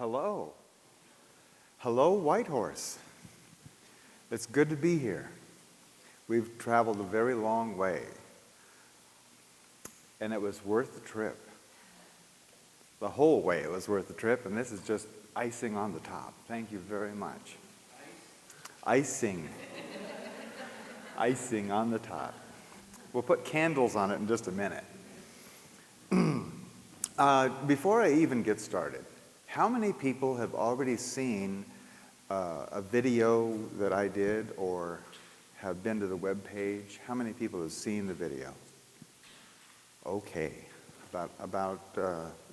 Hello. Hello, Whitehorse. It's good to be here. We've traveled a very long way, and it was worth the trip. The whole way it was worth the trip, and this is just icing on the top. Thank you very much. Icing. Icing on the top. We'll put candles on it in just a minute. Before I even get started, how many people have already seen a video that I did or have been to the web page? How many people have seen the video? Okay, about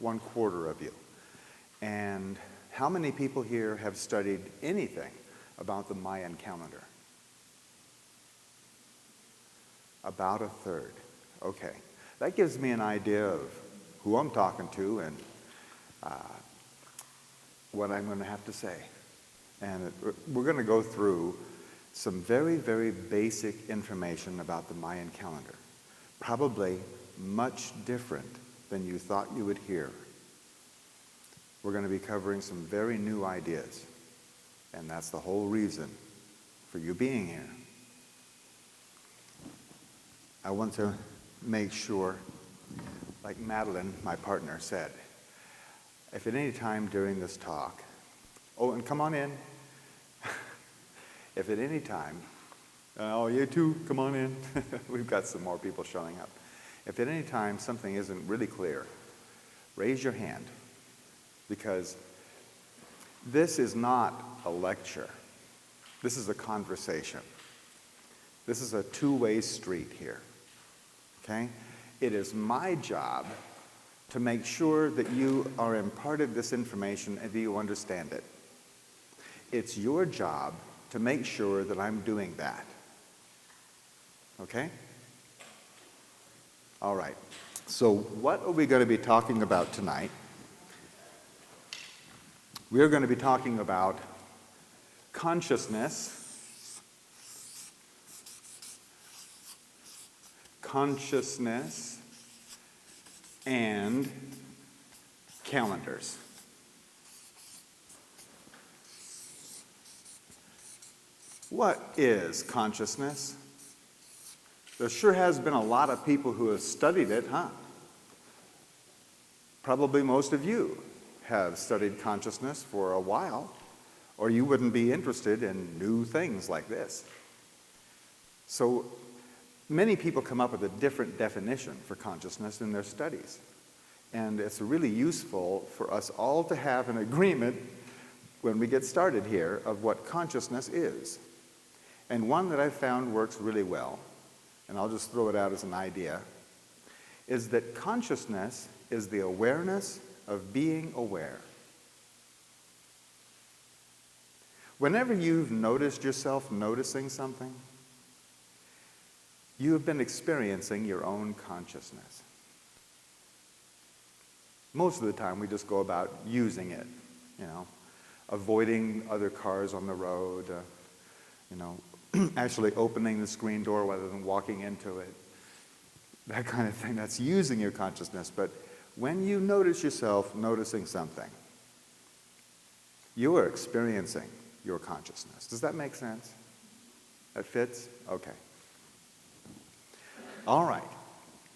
1/4 of you. And how many people here have studied anything about the Mayan calendar? About 1/3. Okay, that gives me an idea of who I'm talking to and what I'm going to have to say. And we're going to go through some very, very basic information about the Mayan calendar. Probably much different than you thought you would hear. We're going to be covering some very new ideas. And that's the whole reason for you being here. I want to make sure, like Madeline, my partner, said, if at any time during this talk, oh, and come on in. If at any time, oh, you too, come on in. We've got some more people showing up. If at any time something isn't really clear, raise your hand, because this is not a lecture. This is a conversation. This is a two-way street here, okay? It is my job to make sure that you are imparted this information and that you understand it. It's your job to make sure that I'm doing that. Okay? All right. So what are we going to be talking about tonight? We're going to be talking about consciousness, and calendars. What is consciousness? There sure has been a lot of people who have studied it, huh? Probably most of you have studied consciousness for a while, or you wouldn't be interested in new things like this. So many people come up with a different definition for consciousness in their studies. And it's really useful for us all to have an agreement when we get started here of what consciousness is. And one that I've found works really well, and I'll just throw it out as an idea, is that consciousness is the awareness of being aware. Whenever you've noticed yourself noticing something, you have been experiencing your own consciousness. Most of the time we just go about using it, you know, avoiding other cars on the road, you know, actually opening the screen door rather than walking into it, that kind of thing. That's using your consciousness. But when you notice yourself noticing something, you are experiencing your consciousness. Does that make sense? That fits? Okay. All right.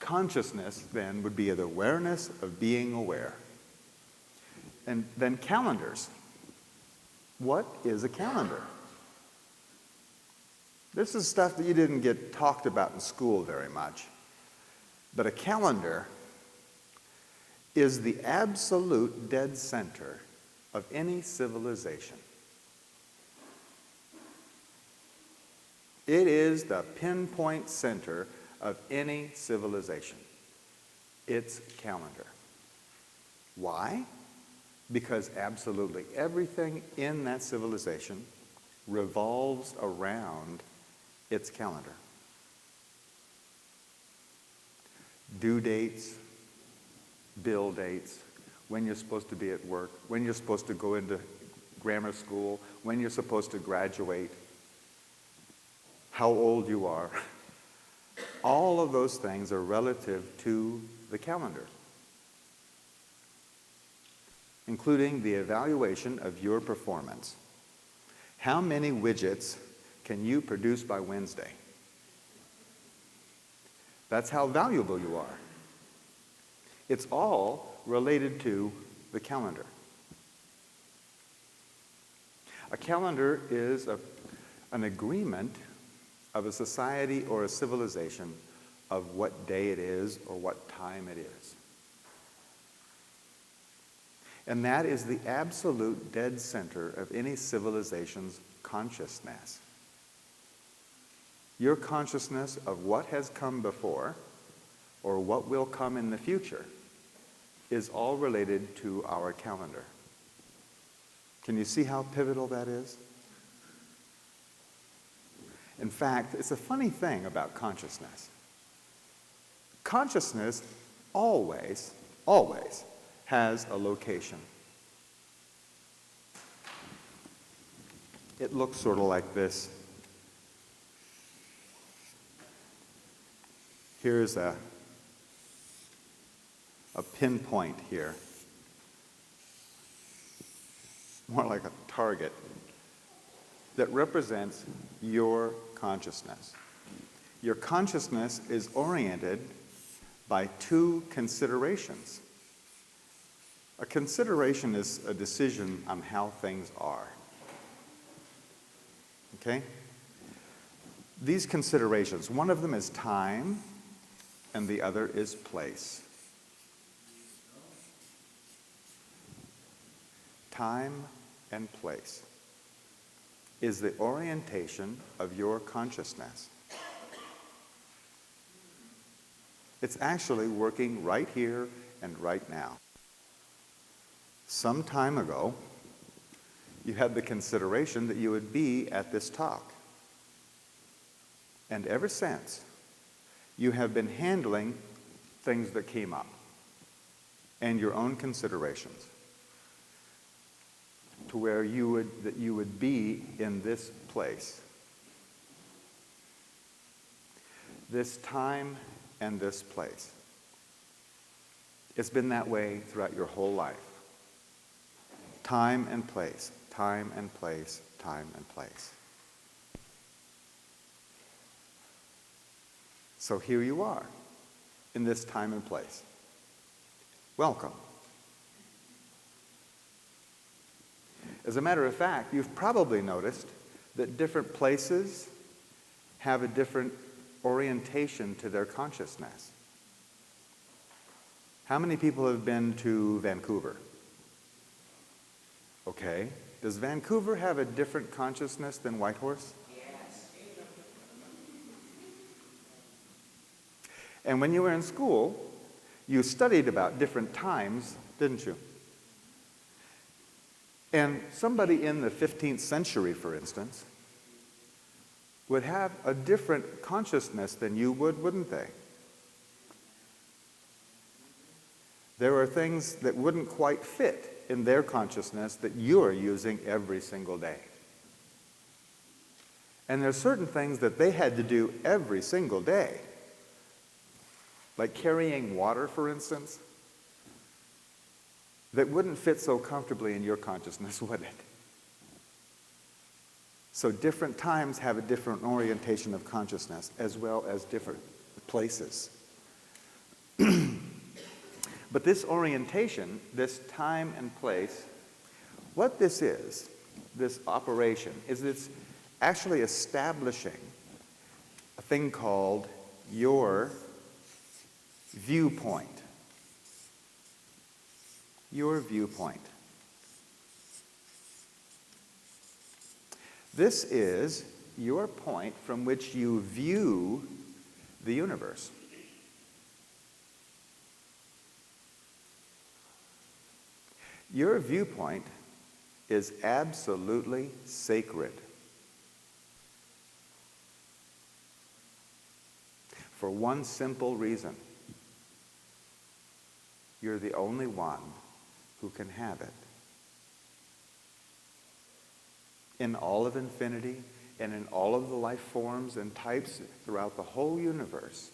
Consciousness, then, would be the awareness of being aware. And then calendars. What is a calendar? This is stuff that you didn't get talked about in school very much. But a calendar is the absolute dead center of any civilization. It is the pinpoint center of any civilization. It's calendar. Why? Because absolutely everything in that civilization revolves around its calendar. Due dates, bill dates, when you're supposed to be at work, when you're supposed to go into grammar school, when you're supposed to graduate, how old you are. All of those things are relative to the calendar. including the evaluation of your performance. How many widgets can you produce by Wednesday? That's how valuable you are. It's all related to the calendar. A calendar is an agreement of a society or a civilization of what day it is or what time it is. And that is the absolute dead center of any civilization's consciousness. Your consciousness of what has come before or what will come in the future is all related to our calendar. Can you see how pivotal that is? In fact, it's a funny thing about consciousness. Consciousness always has a location. It looks sort of like this. Here's a pinpoint here, more like a target, that represents your consciousness. Your consciousness is oriented by two considerations. A consideration is a decision on how things are. Okay? These considerations, one of them is time, and the other is place. Time and place is the orientation of your consciousness. It's actually working right here and right now. Some time ago, you had the consideration that you would be at this talk. And ever since, you have been handling things that came up and your own considerations to where you would be in this place. This time and this place. It's been that way throughout your whole life. Time and place, time and place, time and place. So here you are, in this time and place. Welcome. As a matter of fact, you've probably noticed that different places have a different orientation to their consciousness. How many people have been to Vancouver? Okay. Does Vancouver have a different consciousness than Whitehorse? Yes. And when you were in school, you studied about different times, didn't you? And somebody in the 15th century, for instance, would have a different consciousness than you would, wouldn't they? There are things that wouldn't quite fit in their consciousness that you are using every single day. And there are certain things that they had to do every single day, like carrying water, for instance, that wouldn't fit so comfortably in your consciousness, would it? So different times have a different orientation of consciousness, as well as different places. But this orientation, this time and place, what this is, this operation, is it's actually establishing a thing called your viewpoint. Your viewpoint. This is your point from which you view the universe. Your viewpoint is absolutely sacred. For one simple reason. You're the only one who can have it. In all of infinity and in all of the life forms and types throughout the whole universe,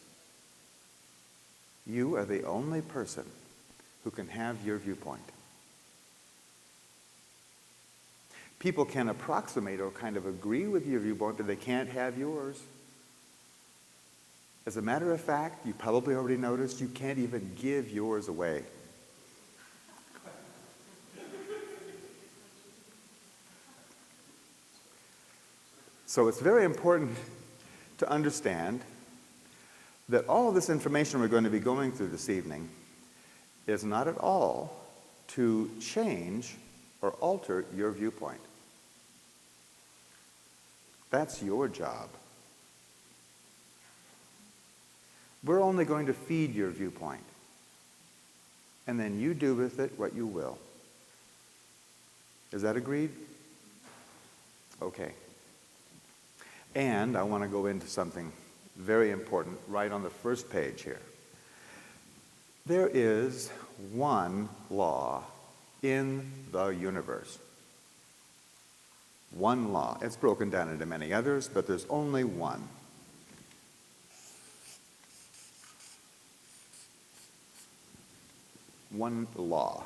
you are the only person who can have your viewpoint. People can approximate or kind of agree with your viewpoint, but they can't have yours. As a matter of fact, you probably already noticed you can't even give yours away. So it's very important to understand that all of this information we're going to be going through this evening is not at all to change or alter your viewpoint. That's your job. We're only going to feed your viewpoint, and then you do with it what you will. Is that agreed? Okay. And I want to go into something very important right on the first page here. There is one law in the universe. One law. It's broken down into many others, but there's only one. One law.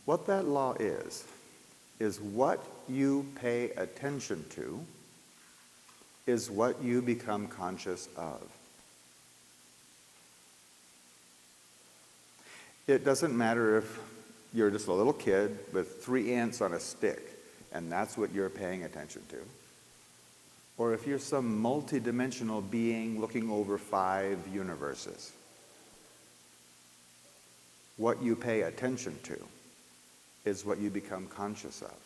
What that law is what you pay attention to is what you become conscious of. It doesn't matter if you're just a little kid with 3 ants on a stick, and that's what you're paying attention to. Or if you're some multi-dimensional being looking over 5 universes. What you pay attention to is what you become conscious of.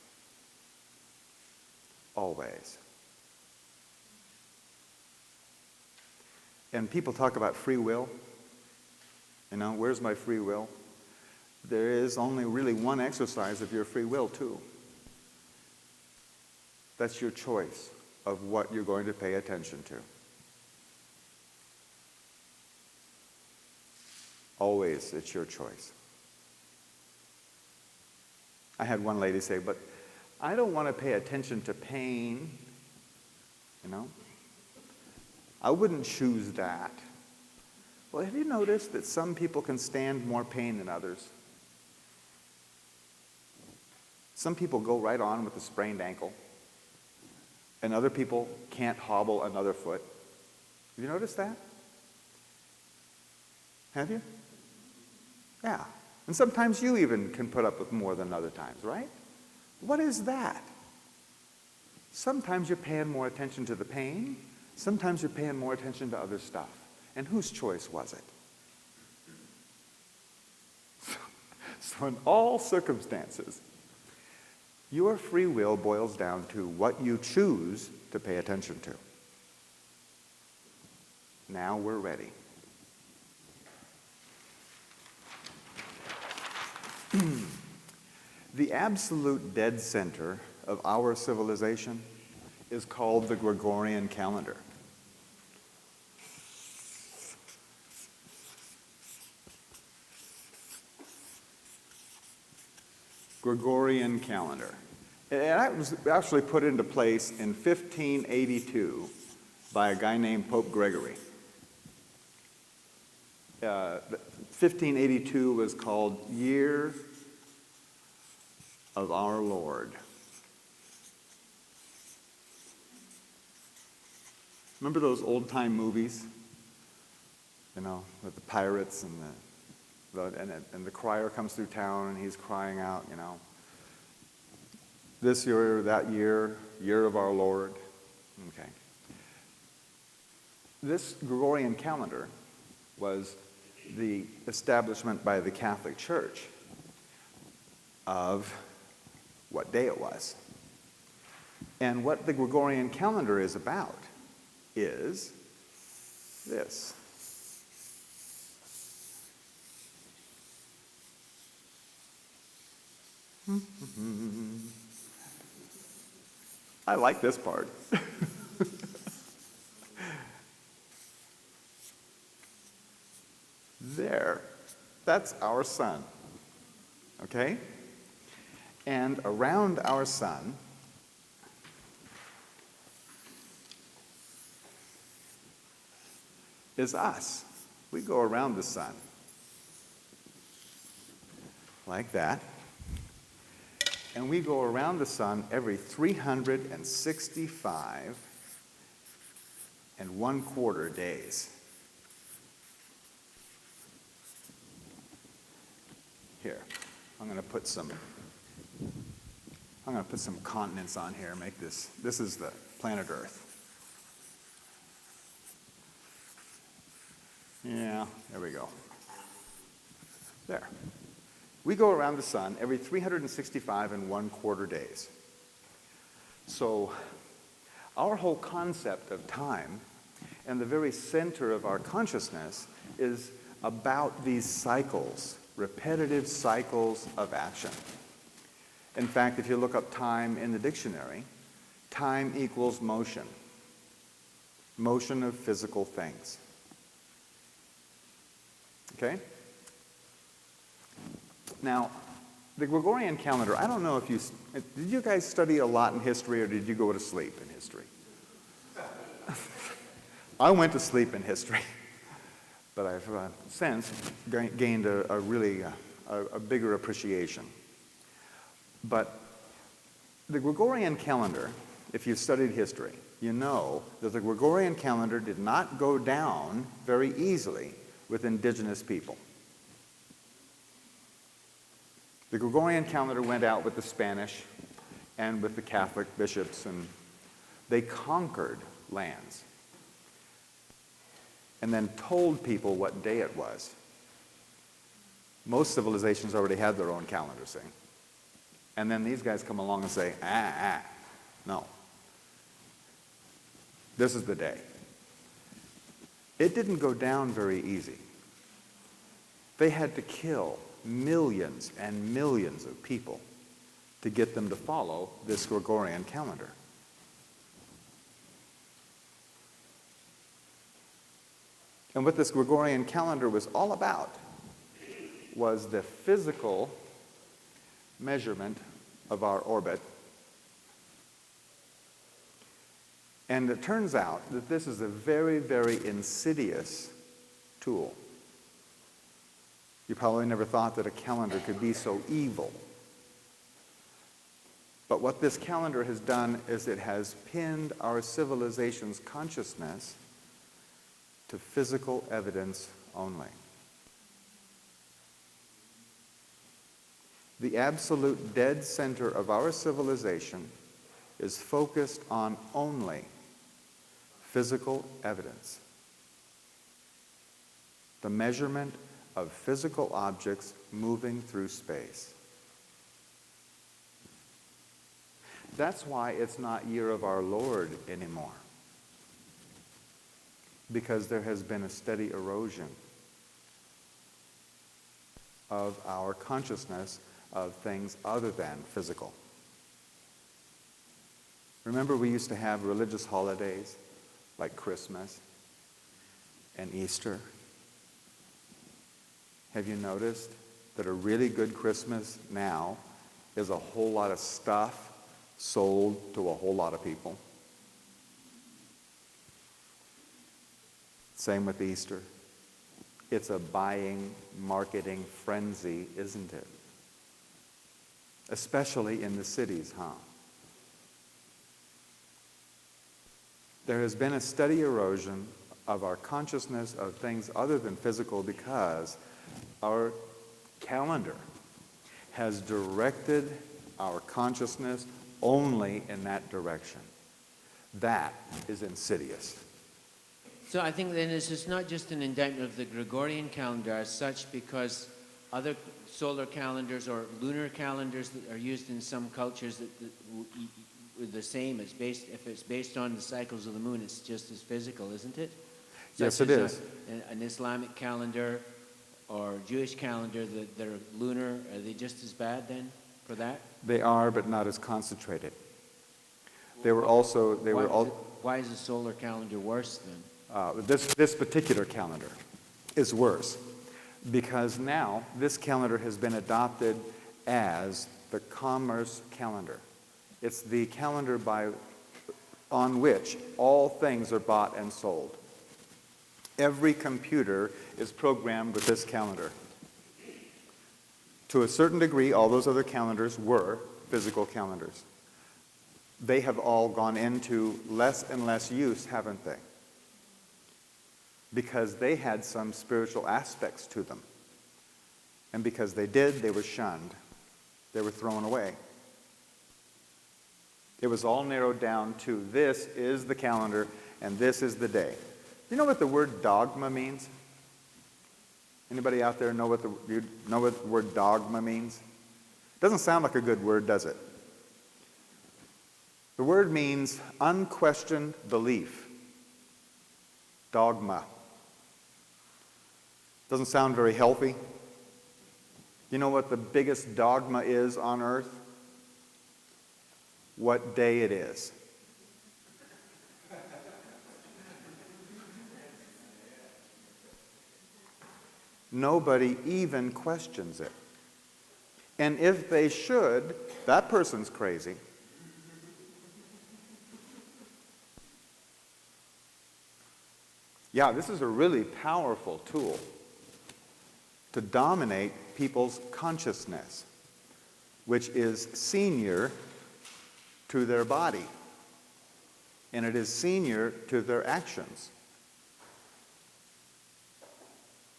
Always. And people talk about free will. You know, where's my free will? There is only really one exercise of your free will, too. That's your choice of what you're going to pay attention to. Always, it's your choice. I had one lady say, but I don't want to pay attention to pain, you know. I wouldn't choose that. Well, have you noticed that some people can stand more pain than others? Some people go right on with a sprained ankle, and other people can't hobble another foot. Have you noticed that? Have you? Yeah. And sometimes you even can put up with more than other times, right? What is that? Sometimes you're paying more attention to the pain. Sometimes you're paying more attention to other stuff. And whose choice was it? So in all circumstances, your free will boils down to what you choose to pay attention to. Now we're ready. The absolute dead center of our civilization is called the Gregorian calendar. Gregorian calendar. It was actually put into place in 1582 by a guy named Pope Gregory. 1582 was called Year of Our Lord. Remember those old-time movies? You know, with the pirates and the crier comes through town and he's crying out, you know, this year, that year, year of our Lord. Okay. This Gregorian calendar was the establishment by the Catholic Church of what day it was. And what the Gregorian calendar is about is this. I like this part. There. That's our sun. Okay? And around our sun is us. We go around the sun. like that. And we go around the sun every 365 and 1/4 days. Here, I'm going to put some continents on here, make this is the planet Earth. Yeah, there we go. There. We go around the sun every 365 and 1/4 days. So our whole concept of time and the very center of our consciousness is about these cycles, repetitive cycles of action. In fact, if you look up time in the dictionary, time equals motion. Motion of physical things. Okay? Now, the Gregorian calendar, I don't know if did you guys study a lot in history or did you go to sleep in history? I went to sleep in history, but I've since gained a really bigger appreciation. But the Gregorian calendar, if you've studied history, you know that the Gregorian calendar did not go down very easily with indigenous people. The Gregorian calendar went out with the Spanish and with the Catholic bishops, and they conquered lands and then told people what day it was. Most civilizations already had their own calendar, see? And then these guys come along and say, no. This is the day. It didn't go down very easy. They had to kill millions and millions of people to get them to follow this Gregorian calendar. And what this Gregorian calendar was all about was the physical measurement of our orbit. And it turns out that this is a very, very insidious tool. You probably never thought that a calendar could be so evil. But what this calendar has done is it has pinned our civilization's consciousness to physical evidence only. The absolute dead center of our civilization is focused on only physical evidence. The measurement of physical objects moving through space. That's why it's not Year of Our Lord anymore. Because there has been a steady erosion of our consciousness of things other than physical. Remember, we used to have religious holidays like Christmas and Easter. Have you noticed that a really good Christmas now is a whole lot of stuff sold to a whole lot of people? Same with Easter. It's a buying, marketing frenzy, isn't it? Especially in the cities, huh? There has been a steady erosion of our consciousness of things other than physical because our calendar has directed our consciousness only in that direction. That is insidious. So I think then this is not just an indictment of the Gregorian calendar as such, because other solar calendars or lunar calendars that are used in some cultures that are the same. If it's based on the cycles of the moon, it's just as physical, isn't it? Yes, it is. An Islamic calendar or Jewish calendar that are lunar, are they just as bad then for that? They are, but not as concentrated. Why is the solar calendar worse then? This particular calendar is worse because now this calendar has been adopted as the commerce calendar. It's the calendar on which all things are bought and sold. Every computer is programmed with this calendar. To a certain degree, all those other calendars were physical calendars. They have all gone into less and less use, haven't they? Because they had some spiritual aspects to them. And because they did, they were shunned. They were thrown away. It was all narrowed down to this is the calendar and this is the day. You know what the word dogma means? Anybody out there know what the word dogma means? Doesn't sound like a good word, does it? The word means unquestioned belief. Dogma. Doesn't sound very healthy. You know what the biggest dogma is on earth? What day it is. Nobody even questions it. And if they should, that person's crazy. Yeah, this is a really powerful tool to dominate people's consciousness, which is senior to their body, and it is senior to their actions.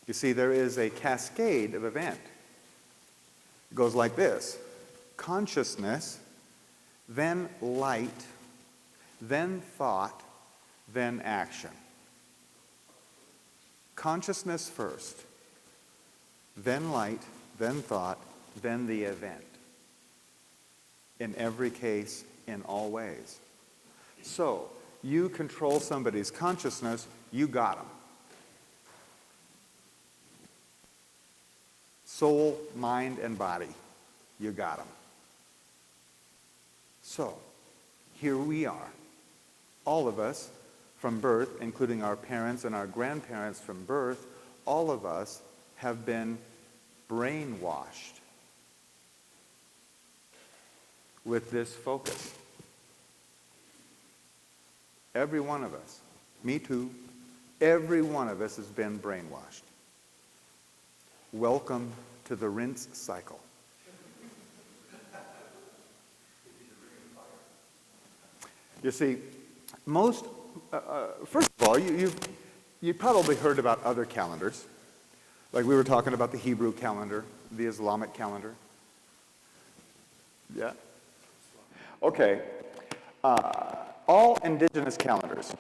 You see, there is a cascade of event. It goes like this: consciousness, then light, then thought, then action. Consciousness first, then light, then thought, then the event. In every case, in all ways. So, you control somebody's consciousness, you got them. Soul, mind, and body, you got them. So, here we are, all of us from birth, including our parents and our grandparents from birth, all of us have been brainwashed with this focus. Every one of us, me too, every one of us has been brainwashed. Welcome to the rinse cycle. You see, first of all, you've probably heard about other calendars. Like we were talking about the Hebrew calendar, the Islamic calendar. Yeah? Okay. All indigenous calendars,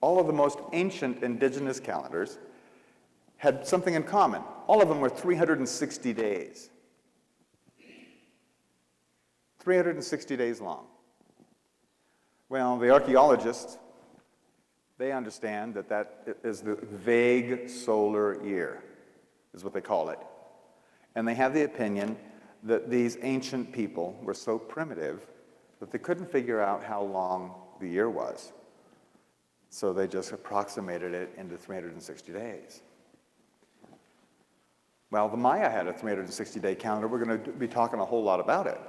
all of the most ancient indigenous calendars, had something in common. All of them were 360 days. 360 days long. Well, the archaeologists, they understand that that is the vague solar year, is what they call it. And they have the opinion that these ancient people were so primitive that they couldn't figure out how long the year was. So they just approximated it into 360 days. Well, the Maya had a 360-day calendar. We're going to be talking a whole lot about it.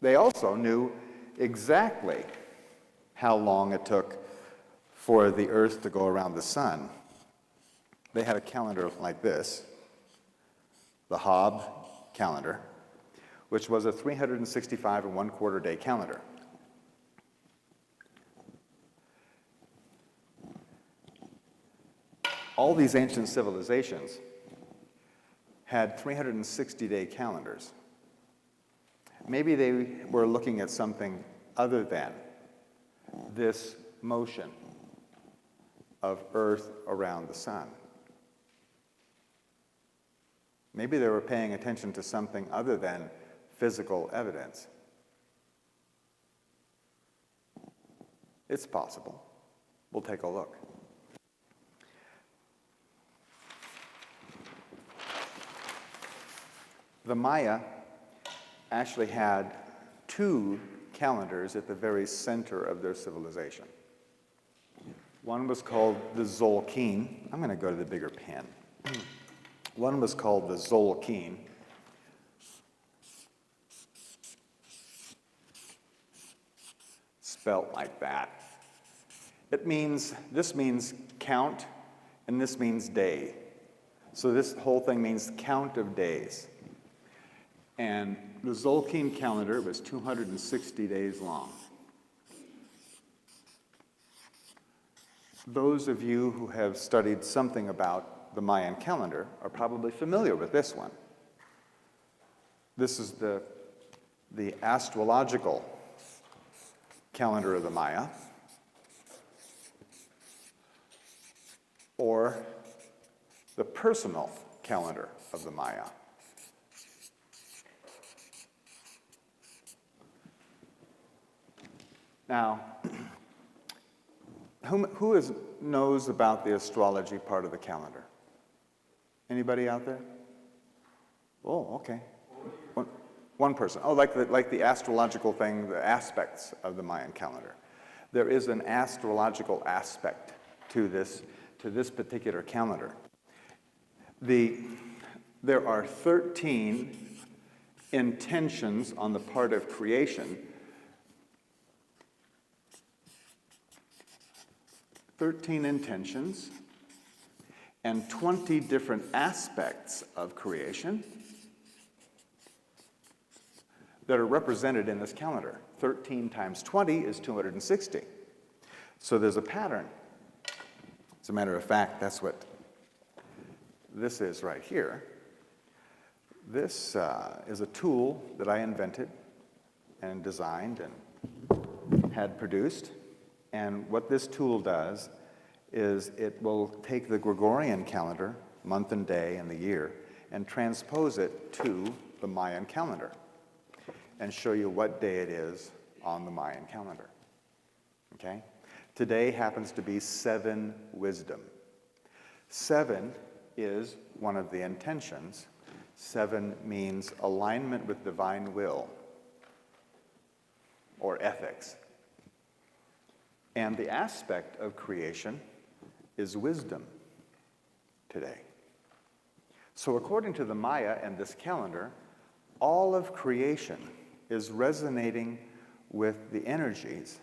They also knew exactly how long it took for the Earth to go around the sun. They had a calendar like this, the Hob calendar, which was a 365 and 1/4 day calendar. All these ancient civilizations had 360-day calendars. Maybe they were looking at something other than this motion of Earth around the sun. Maybe they were paying attention to something other than physical evidence. It's possible. We'll take a look. The Maya actually had two calendars at the very center of their civilization. One was called the Zolkeen. I'm going to go to the bigger pen. One was called the Zolkeen. Spelt like that. This means count, and this means day. So this whole thing means count of days. And the Zolkene calendar was 260 days long. Those of you who have studied something about the Mayan calendar are probably familiar with this one. This is the astrological calendar of the Maya, or the personal calendar of the Maya. Now, who knows about the astrology part of the calendar? Anybody out there? Oh, okay. One person. Oh, like the astrological thing, the aspects of the Mayan calendar. There is an astrological aspect to this particular calendar. There are 13 intentions on the part of creation. 13 intentions and 20 different aspects of creation that are represented in this calendar. 13 times 20 is 260. So there's a pattern. As a matter of fact, that's what this is right here. This is a tool that I invented and designed and had produced. And what this tool does is it will take the Gregorian calendar, month and day and the year, and transpose it to the Mayan calendar and show you what day it is on the Mayan calendar. Okay? Today happens to be 7 wisdom. 7 is one of the intentions. 7 means alignment with divine will or ethics. And the aspect of creation is wisdom today. So according to the Maya and this calendar, all of creation is resonating with the energies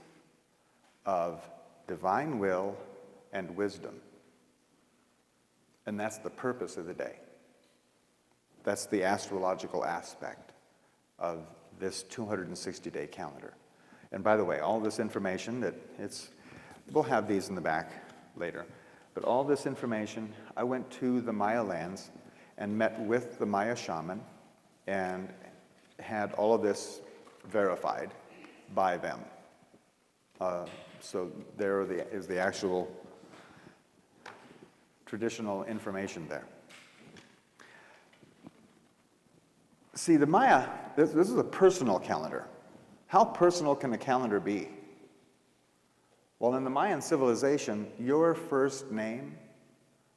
of divine will and wisdom. And that's the purpose of the day. That's the astrological aspect of this 260-day calendar. And by the way, all this information we'll have these in the back later, but all this information, I went to the Maya lands and met with the Maya shaman and had all of this verified by them. So there is the actual traditional information there. See, the Maya, this is a personal calendar. How personal can a calendar be? Well, in the Mayan civilization, your first name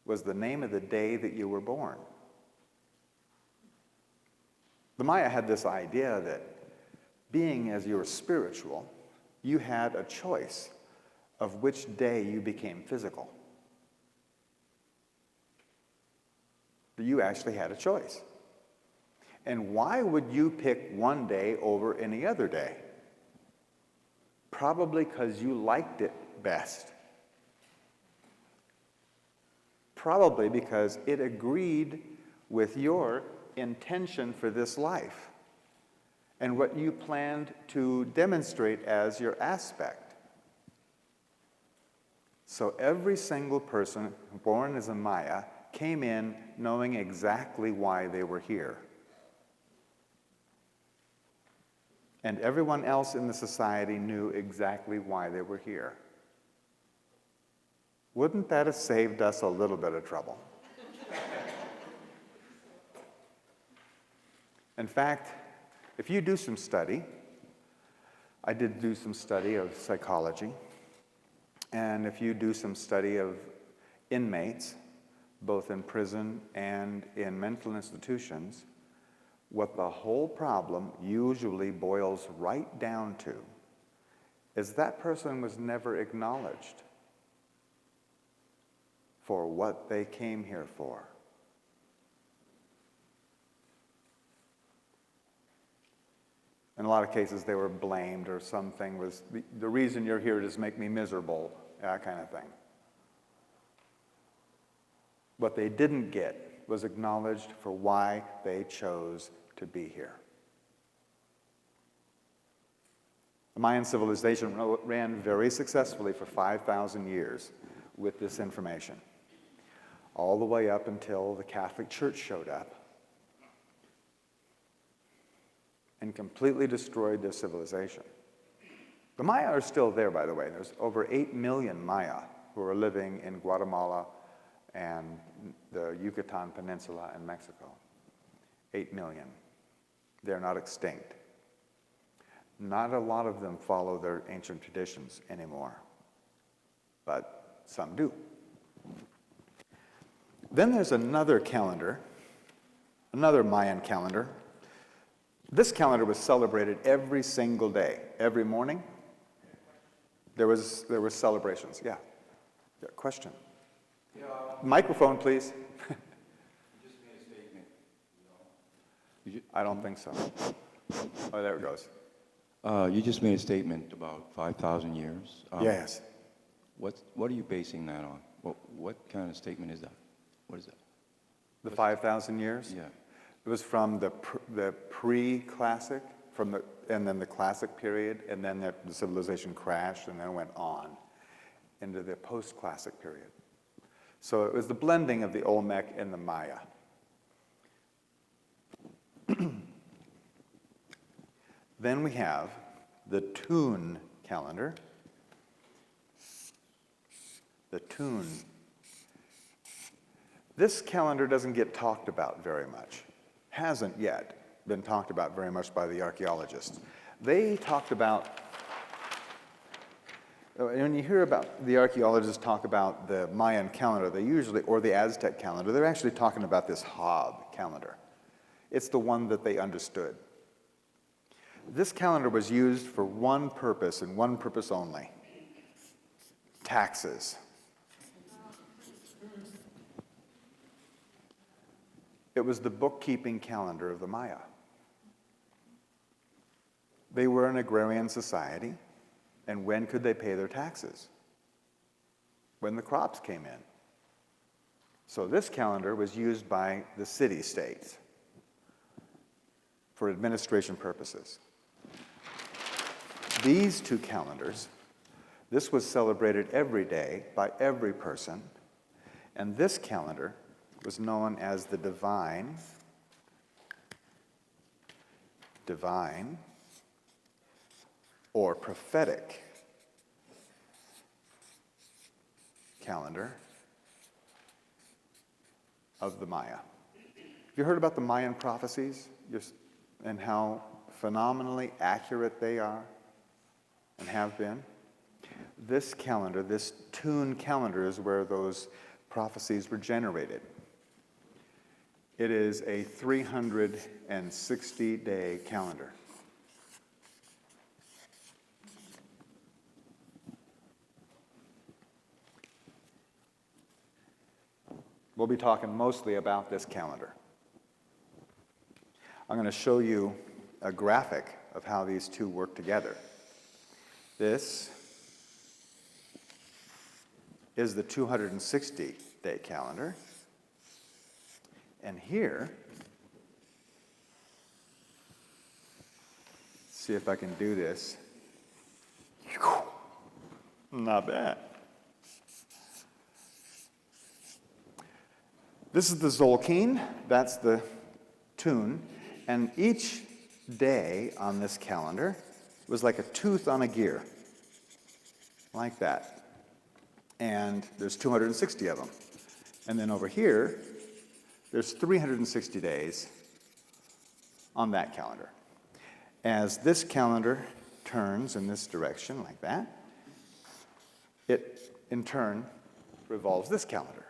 was the name of the day that you were born. The Maya had this idea that being as you were spiritual, you had a choice of which day you became physical. That you actually had a choice. And why would you pick one day over any other day? Probably because you liked it best. Probably because it agreed with your intention for this life and what you planned to demonstrate as your aspect. So every single person born as a Maya came in knowing exactly why they were here. And everyone else in the society knew exactly why they were here. Wouldn't that have saved us a little bit of trouble? In fact, if you do some study, I did do some study of psychology, and if you do some study of inmates, both in prison and in mental institutions, what the whole problem usually boils right down to is that person was never acknowledged for what they came here for. In a lot of cases, they were blamed or something was, the reason you're here is make me miserable, that kind of thing. What they didn't get was acknowledged for why they chose to be here. The Mayan civilization ran very successfully for 5,000 years with this information, all the way up until the Catholic Church showed up and completely destroyed their civilization. The Maya are still there, by the way. There's over 8 million Maya who are living in Guatemala and the Yucatan Peninsula in Mexico. 8 million. They're not extinct. Not a lot of them follow their ancient traditions anymore, but some do. Then there's another calendar, another Mayan calendar. This calendar was celebrated every single day. Every morning, there was celebrations. Yeah. Question. Yeah. Microphone, please. You just made a statement. I don't think so. Oh, there it goes. You just made a statement about 5,000 years. Yes. What are you basing that on? What kind of statement is that? What is that? The 5,000 years? Yeah. It was from the pre-classic, and then the classic period, and then the civilization crashed, and then it went on into the post-classic period. So it was the blending of the Olmec and the Maya. Then we have the Tune calendar. The Tune. This calendar doesn't get talked about very much. Hasn't yet been talked about very much by the archaeologists. They talked about, when you hear about the archaeologists talk about the Mayan calendar, they usually, or the Aztec calendar, they're actually talking about this Hob calendar. It's the one that they understood. This calendar was used for one purpose and one purpose only: taxes. It was the bookkeeping calendar of the Maya. They were an agrarian society, and when could they pay their taxes? When the crops came in. So this calendar was used by the city-states for administration purposes. These two calendars, this was celebrated every day by every person, and this calendar was known as the divine or prophetic calendar of the Maya. Have you heard about the Mayan prophecies and how phenomenally accurate they are and have been? This calendar, this Tune calendar, is where those prophecies were generated. It is a 360-day calendar. We'll be talking mostly about this calendar. I'm going to show you a graphic of how these two work together. This is the 260-day calendar. And here, see if I can do this. Not bad. This is the Zolkeen, that's the Tune, and each day on this calendar was like a tooth on a gear, like that. And there's 260 of them. And then over here, there's 360 days on that calendar. As this calendar turns in this direction, like that, it, in turn, revolves this calendar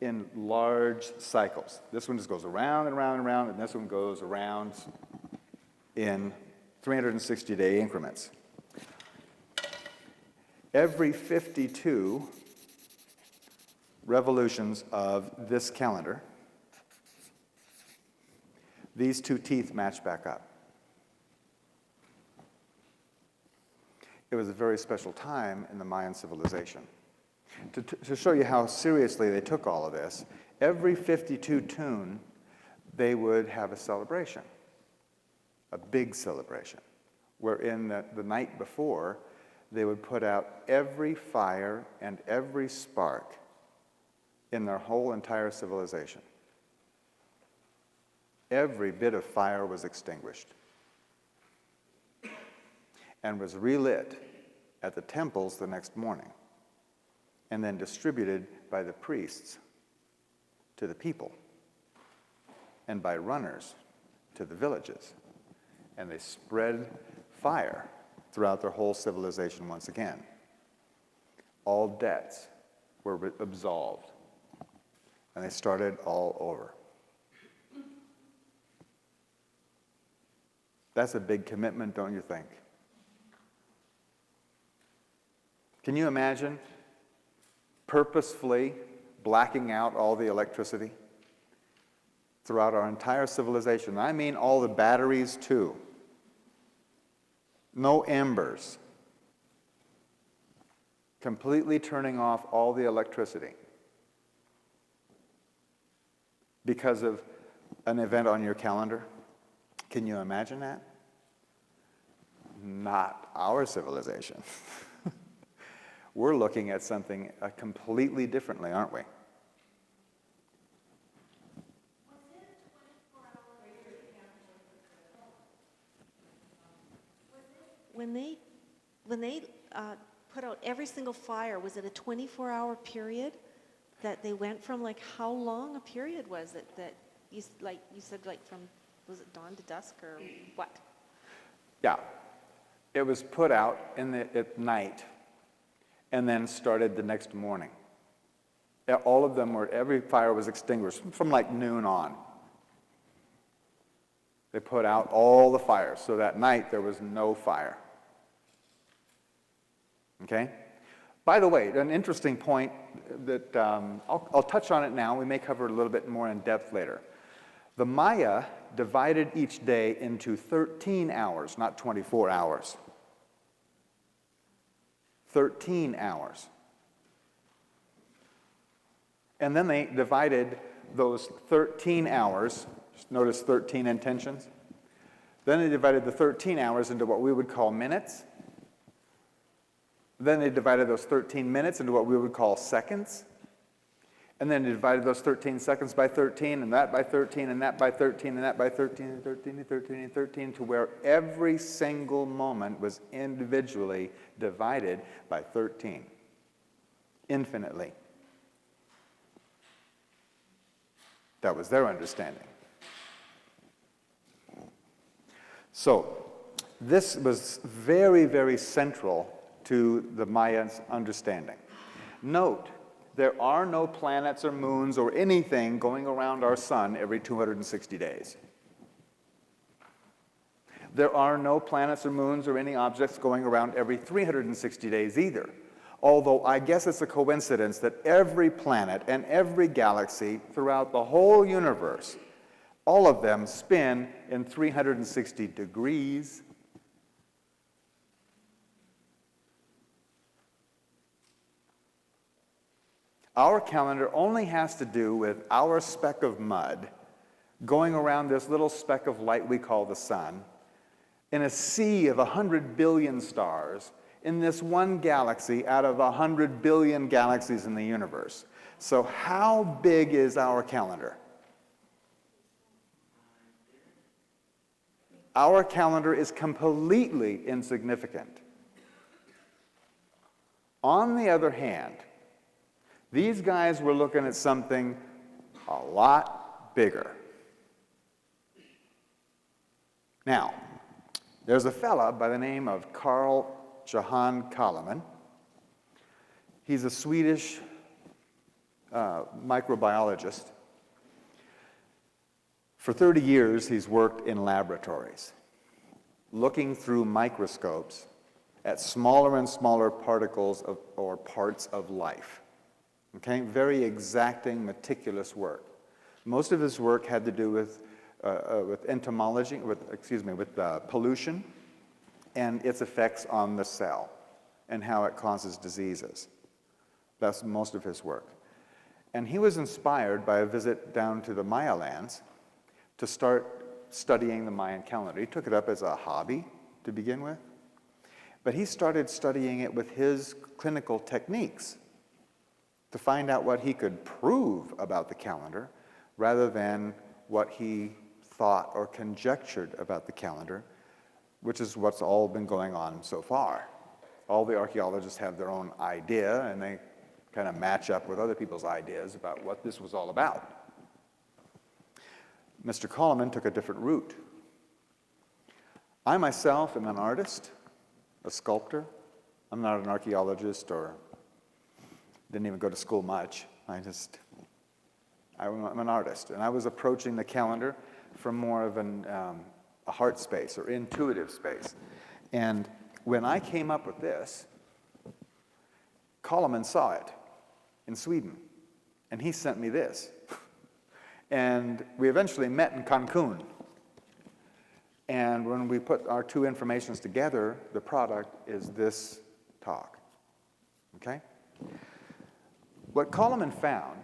in large cycles. This one just goes around and around and around, and this one goes around in 360-day increments. Every 52 revolutions of this calendar, these two teeth match back up. It was a very special time in the Mayan civilization. To show you how seriously they took all of this, every 52 tune, they would have a celebration, a big celebration, wherein the night before, they would put out every fire and every spark in their whole entire civilization. Every bit of fire was extinguished and was relit at the temples the next morning, and then distributed by the priests to the people and by runners to the villages. And they spread fire throughout their whole civilization once again. All debts were absolved, and they started all over. That's a big commitment, don't you think? Can you imagine purposefully blacking out all the electricity throughout our entire civilization? I mean all the batteries too. No embers. Completely turning off all the electricity because of an event on your calendar. Can you imagine that? Not our civilization. We're looking at something completely differently, aren't we? When they put out every single fire, was it a 24-hour period that they went from? Like, how long a period was it that you said, like, from, was it dawn to dusk or what? Yeah. It was put out at night and then started the next morning. All of them were, every fire was extinguished from like noon on. They put out all the fires, so that night there was no fire. Okay? By the way, an interesting point that I'll touch on it now. We may cover it a little bit more in depth later. The Maya divided each day into 13 hours, not 24 hours. 13 hours. And then they divided those 13 hours, notice 13 intentions. Then they divided the 13 hours into what we would call minutes. Then they divided those 13 minutes into what we would call seconds. And then they divided those 13 seconds by 13, and that by 13, and that by 13, and that by 13, and 13, and 13, and 13, to where every single moment was individually divided by 13, infinitely. That was their understanding. So, this was very, very central to the Mayans' understanding. Note, there are no planets or moons or anything going around our sun every 260 days. There are no planets or moons or any objects going around every 360 days either. Although I guess it's a coincidence that every planet and every galaxy throughout the whole universe, all of them spin in 360 degrees. Our calendar only has to do with our speck of mud going around this little speck of light we call the sun in a sea of 100 billion stars in this one galaxy out of 100 billion galaxies in the universe. So how big is our calendar? Our calendar is completely insignificant. On the other hand, these guys were looking at something a lot bigger. Now, there's a fella by the name of Carl Johan Kalaman. He's a Swedish microbiologist. For 30 years, he's worked in laboratories, looking through microscopes at smaller and smaller particles or parts of life. Okay, very exacting, meticulous work. Most of his work had to do with entomology, with pollution and its effects on the cell and how it causes diseases. That's most of his work. And he was inspired by a visit down to the Maya lands to start studying the Mayan calendar. He took it up as a hobby to begin with, but he started studying it with his clinical techniques to find out what he could prove about the calendar rather than what he thought or conjectured about the calendar, which is what's all been going on so far. All the archaeologists have their own idea, and they kind of match up with other people's ideas about what this was all about. Mr. Coleman took a different route. I myself am an artist, a sculptor. I'm not an archaeologist or didn't even go to school much. I'm an artist, and I was approaching the calendar from more of a heart space or intuitive space. And when I came up with this, Coleman saw it in Sweden, and he sent me this. And we eventually met in Cancun. And when we put our two informations together, the product is this talk. Okay? What Coleman found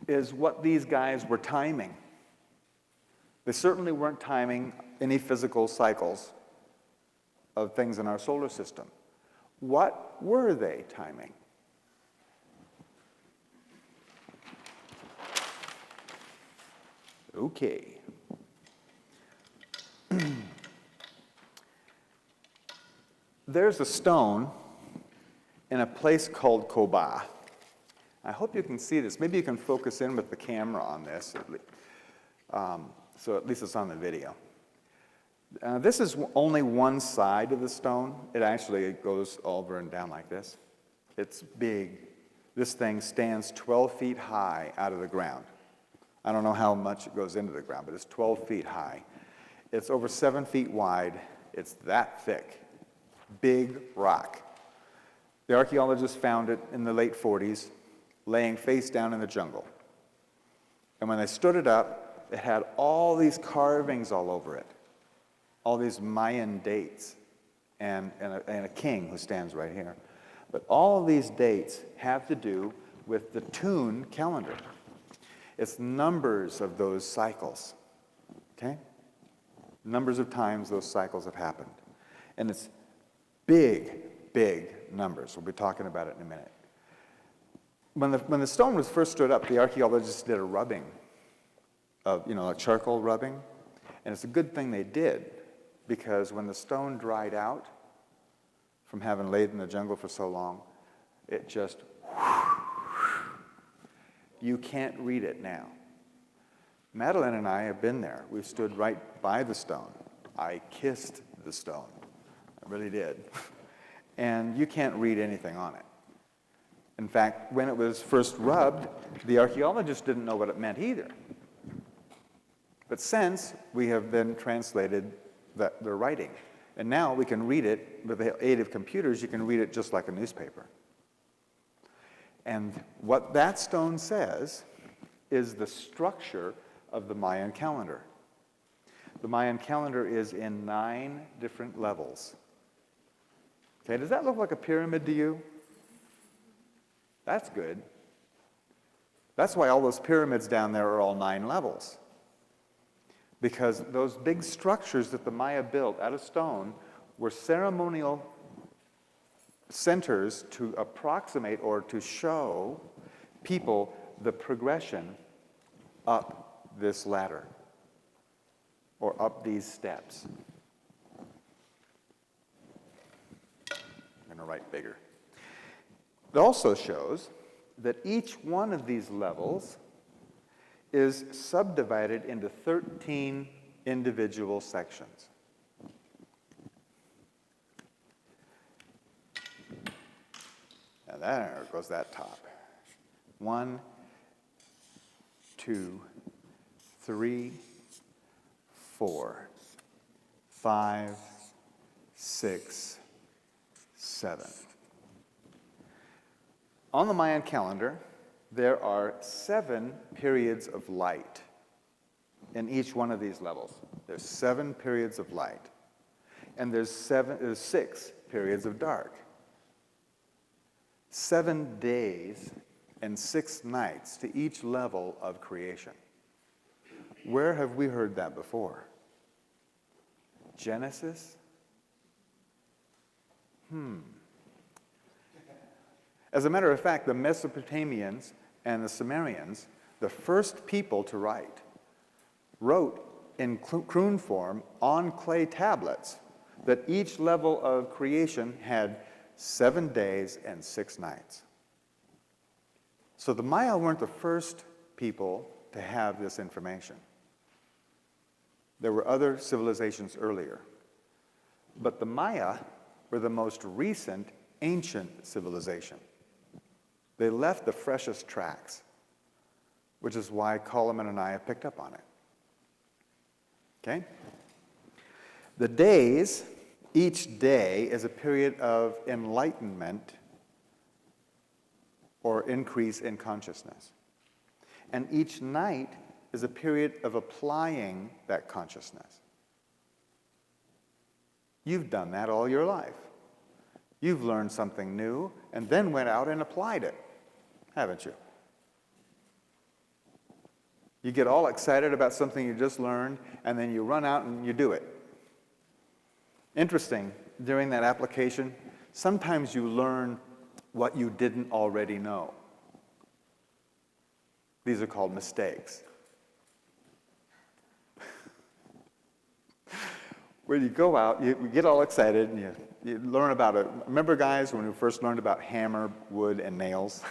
is what these guys were timing. They certainly weren't timing any physical cycles of things in our solar system. What were they timing? Okay. There's a stone in a place called Koba. I hope you can see this. Maybe you can focus in with the camera on this, so at least it's on the video. This is only one side of the stone. It actually goes over and down like this. It's big. This thing stands 12 feet high out of the ground. I don't know how much it goes into the ground, but it's 12 feet high. It's over 7 feet wide. It's that thick. Big rock. The archaeologists found it in the late 40s, laying face down in the jungle. And when they stood it up, it had all these carvings all over it, all these Mayan dates, and a king who stands right here. But all of these dates have to do with the Tune calendar. It's numbers of those cycles, okay? Numbers of times those cycles have happened. And it's big, big numbers. We'll be talking about it in a minute. When the stone was first stood up, the archaeologists did a rubbing of, a charcoal rubbing. And it's a good thing they did, because when the stone dried out from having laid in the jungle for so long, it just, you can't read it now. Madeline and I have been there. We've stood right by the stone. I kissed the stone. I really did. And you can't read anything on it. In fact, when it was first rubbed, the archaeologists didn't know what it meant either. But since we have then translated the writing, and now we can read it with the aid of computers, you can read it just like a newspaper. And what that stone says is the structure of the Mayan calendar. The Mayan calendar is in 9 different levels. Okay, does that look like a pyramid to you? That's good. That's why all those pyramids down there are all 9 levels. Because those big structures that the Maya built out of stone were ceremonial centers to approximate or to show people the progression up this ladder or up these steps. I'm going to write bigger. It also shows that each one of these levels is subdivided into 13 individual sections. Now there goes that top. 1, 2, 3, 4, 5, 6, 7. On the Mayan calendar, there are 7 periods of light in each one of these levels. There's 7 periods of light. And there's 6 periods of dark. 7 days and 6 nights to each level of creation. Where have we heard that before? Genesis? As a matter of fact, the Mesopotamians and the Sumerians, the first people to write, wrote in cuneiform form on clay tablets that each level of creation had 7 days and 6 nights. So the Maya weren't the first people to have this information. There were other civilizations earlier. But the Maya were the most recent ancient civilization. They left the freshest tracks, which is why Coleman and I have picked up on it. Okay? The days, each day is a period of enlightenment or increase in consciousness. And each night is a period of applying that consciousness. You've done that all your life. You've learned something new and then went out and applied it, haven't you? You get all excited about something you just learned, and then you run out and you do it. Interesting, during that application, sometimes you learn what you didn't already know. These are called mistakes. When you go out, you get all excited and you learn about it. Remember, guys, when we first learned about hammer, wood, and nails?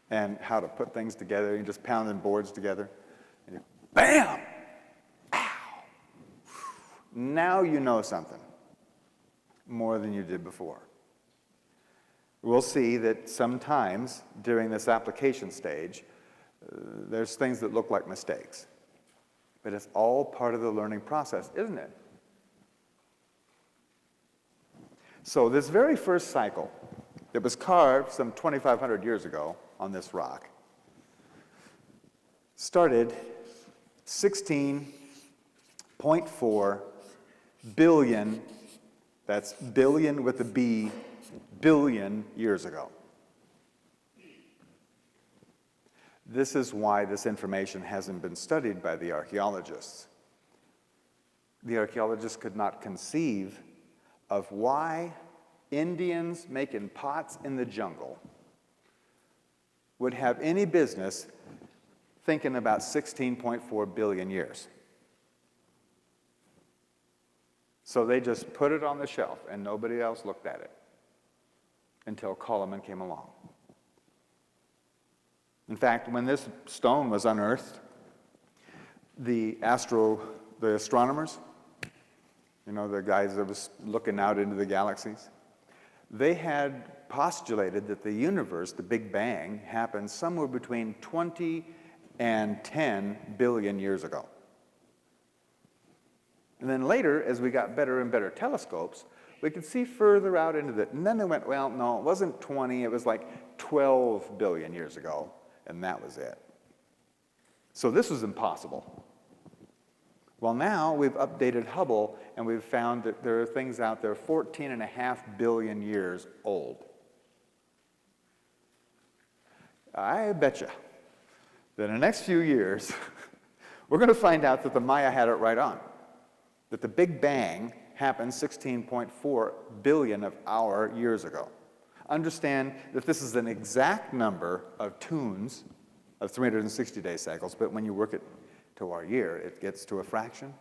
And how to put things together. You just pounding boards together. And you, bam! Ow! Now you know something more than you did before. We'll see that sometimes during this application stage, there's things that look like mistakes. But it's all part of the learning process, isn't it? So this very first cycle that was carved some 2,500 years ago on this rock started 16.4 billion, that's billion with a B, billion years ago. This is why this information hasn't been studied by the archaeologists. The archaeologists could not conceive of why Indians making pots in the jungle would have any business thinking about 16.4 billion years. So they just put it on the shelf and nobody else looked at it until Coleman came along. In fact, when this stone was unearthed, the astronomers, you know, the guys that was looking out into the galaxies, they had postulated that the universe, the Big Bang, happened somewhere between 20 and 10 billion years ago. And then later, as we got better and better telescopes, we could see further out into it. And then they went, well, no, it wasn't 20, it was like 12 billion years ago. And that was it. So this was impossible. Well, now we've updated Hubble, and we've found that there are things out there 14.5 billion years old. I bet you that in the next few years, we're going to find out that the Maya had it right on, that the Big Bang happened 16.4 billion of our years ago. Understand that this is an exact number of tunes of 360-day cycles, but when you work it to our year, it gets to a fraction.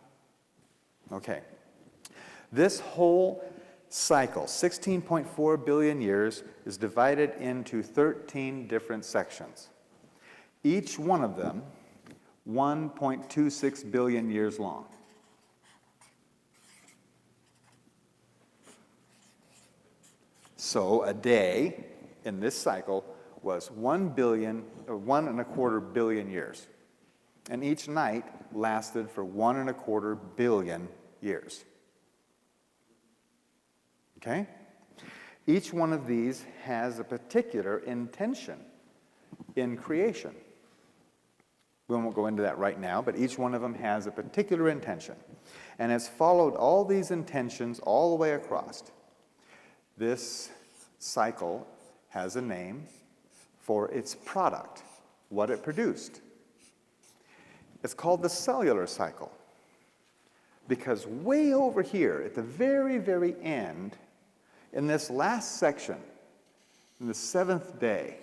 Okay. This whole cycle, 16.4 billion years, is divided into 13 different sections. Each one of them 1.26 billion years long. So a day in this cycle was 1.25 billion years. And each night lasted for 1.25 billion years. Okay? Each one of these has a particular intention in creation. We won't go into that right now, but each one of them has a particular intention. And has followed all these intentions all the way across. This cycle has a name for its product, what it produced. It's called the cellular cycle, because way over here at the very, very end, in this last section, in the 7th day,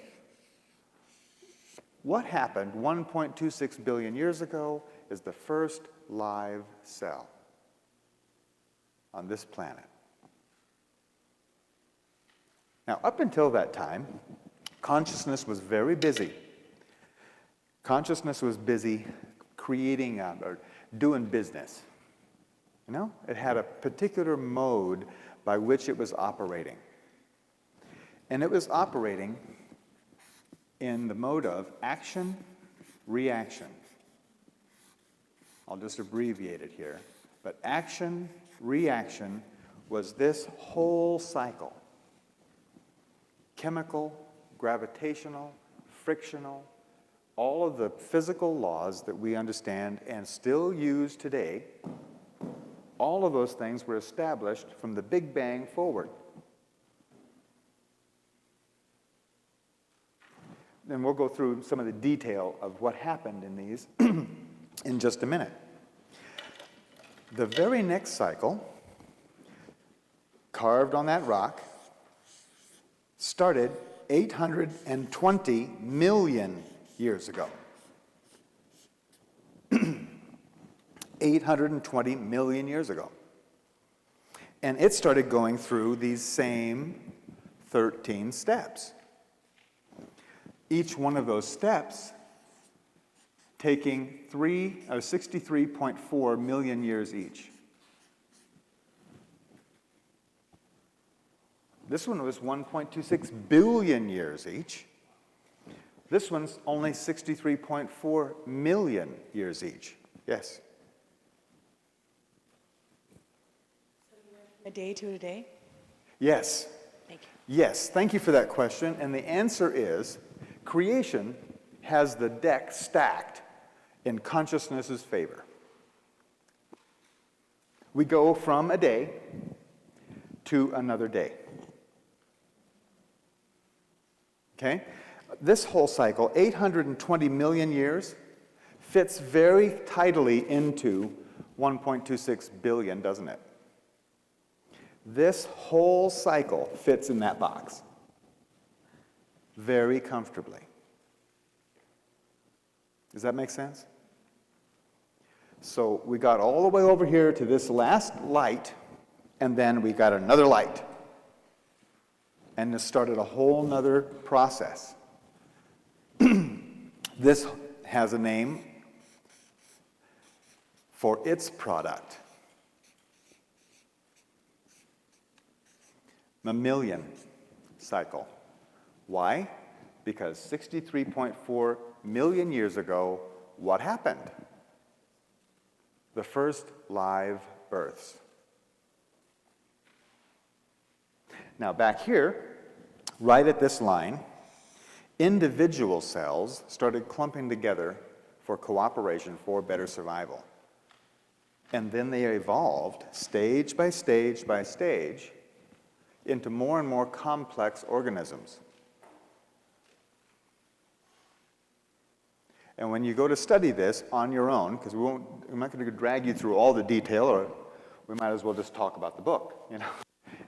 what happened 1.26 billion years ago is the first live cell on this planet. Now, up until that time, consciousness was very busy. Consciousness was busy creating or doing business. You know, it had a particular mode by which it was operating. And it was operating in the mode of action, reaction. I'll just abbreviate it here. But action, reaction was this whole cycle. Chemical, gravitational, frictional, all of the physical laws that we understand and still use today, all of those things were established from the Big Bang forward. Then we'll go through some of the detail of what happened in these in just a minute. The very next cycle, carved on that rock, started 820 million years ago. 820 million years ago. And it started going through these same 13 steps. Each one of those steps taking 63.4 million years each. This one was 1.26 billion years each. This one's only 63.4 million years each. Yes? A day to a day? Yes. Thank you. Yes, thank you for that question. And the answer is, creation has the deck stacked in consciousness's favor. We go from a day to another day. Okay? This whole cycle, 820 million years, fits very tidily into 1.26 billion, doesn't it? This whole cycle fits in that box very comfortably. Does that make sense? So we got all the way over here to this last light, and then we got another light. And this started a whole nother process. This has a name for its product. Mammalian cycle. Why? Because 63.4 million years ago, what happened? The first live births. Now back here, right at this line, individual cells started clumping together for cooperation for better survival. And then they evolved stage by stage by stage into more and more complex organisms. And when you go to study this on your own, because we're not going to drag you through all the detail, or we might as well just talk about the book, you know.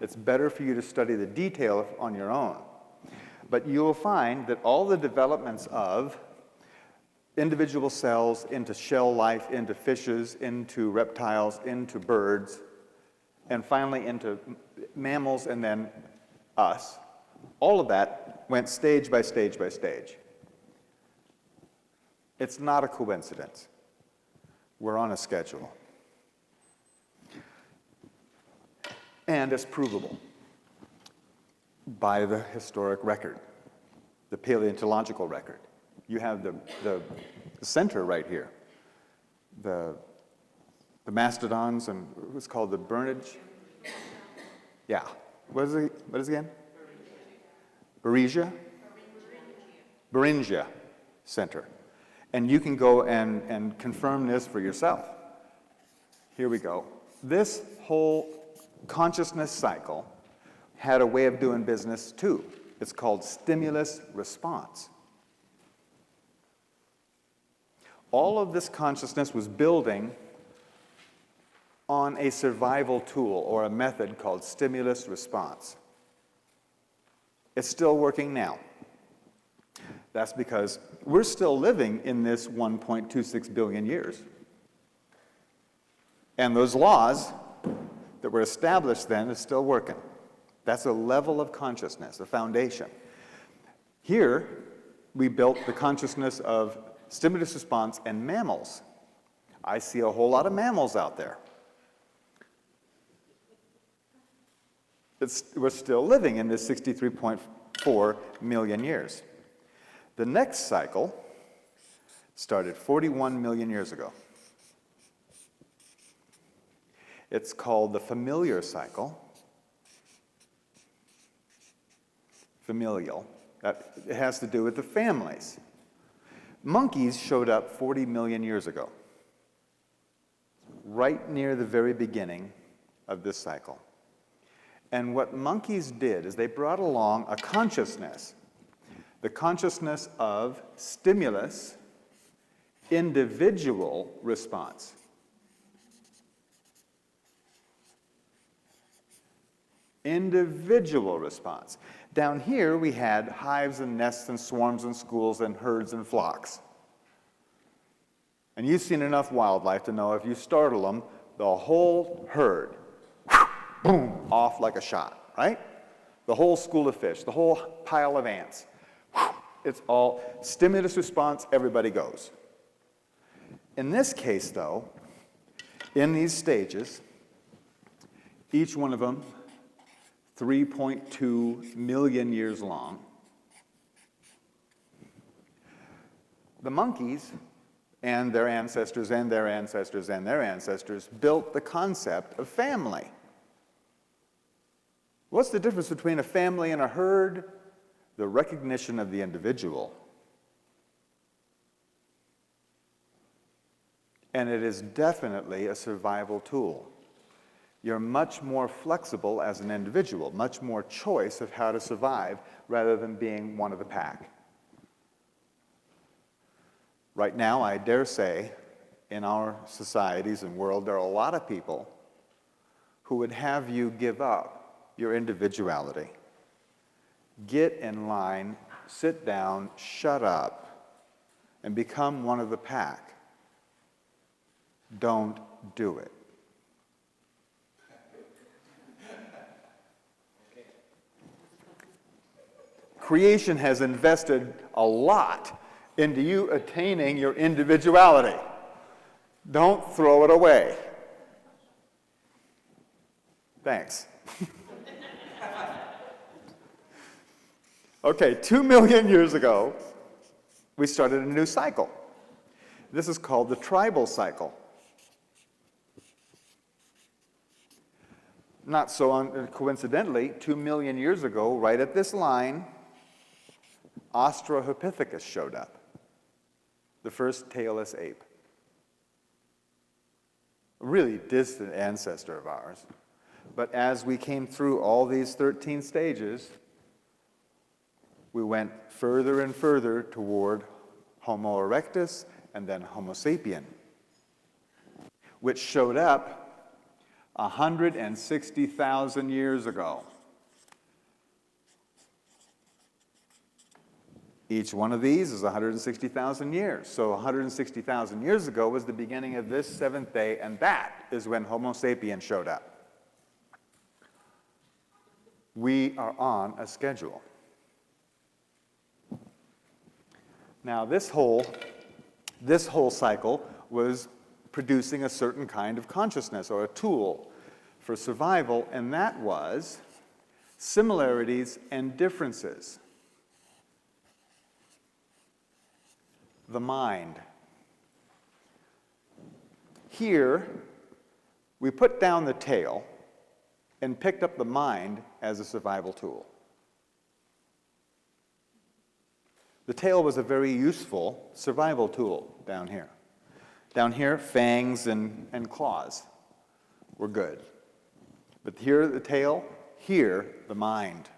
It's better for you to study the detail on your own. But you'll find that all the developments of individual cells into shell life, into fishes, into reptiles, into birds, and finally into mammals, and then us, all of that went stage by stage by stage. It's not a coincidence. We're on a schedule. And it's provable by the historic record, the paleontological record. You have the center right here. The mastodons and what's called the Bernage. Yeah. What is it again? Beringia? Beringia Center. And you can go and confirm this for yourself. Here we go. This whole consciousness cycle had a way of doing business too. It's called stimulus response. All of this consciousness was building on a survival tool or a method called stimulus response. It's still working now. That's because we're still living in this 1.26 billion years. And those laws that were established then are still working. That's a level of consciousness, a foundation. Here, we built the consciousness of stimulus response and mammals. I see a whole lot of mammals out there. We're still living in this 63.4 million years. The next cycle started 41 million years ago. It's called the familiar cycle. Familial. It has to do with the families. Monkeys showed up 40 million years ago, right near the very beginning of this cycle. And what monkeys did is they brought along a consciousness, the consciousness of stimulus, individual response. Individual response. Down here, we had hives and nests and swarms and schools and herds and flocks. And you've seen enough wildlife to know if you startle them, the whole herd, boom, off like a shot, right? The whole school of fish, the whole pile of ants. It's all stimulus response, everybody goes. In this case, though, in these stages, each one of them 3.2 million years long. The monkeys and their ancestors and their ancestors and their ancestors built the concept of family. What's the difference between a family and a herd? The recognition of the individual. And it is definitely a survival tool. You're much more flexible as an individual, much more choice of how to survive rather than being one of the pack. Right now, I dare say, in our societies and world, there are a lot of people who would have you give up your individuality. Get in line, sit down, shut up, and become one of the pack. Don't do it. Creation has invested a lot into you attaining your individuality. Don't throw it away. Thanks. Okay, 2 million years ago, we started a new cycle. This is called the tribal cycle. Not so coincidentally, 2 million years ago, right at this line, Australopithecus showed up, the first tailless ape. A really distant ancestor of ours. But as we came through all these 13 stages, we went further and further toward Homo erectus and then Homo sapien, which showed up 160,000 years ago. Each one of these is 160,000 years. So 160,000 years ago was the beginning of this seventh day, and that is when Homo sapien showed up. We are on a schedule. Now, this whole cycle was producing a certain kind of consciousness or a tool for survival, and that was similarities and differences. The mind. Here, we put down the tail and picked up the mind as a survival tool. The tail was a very useful survival tool down here. Down here, fangs and claws were good. But here, the tail, here, the mind.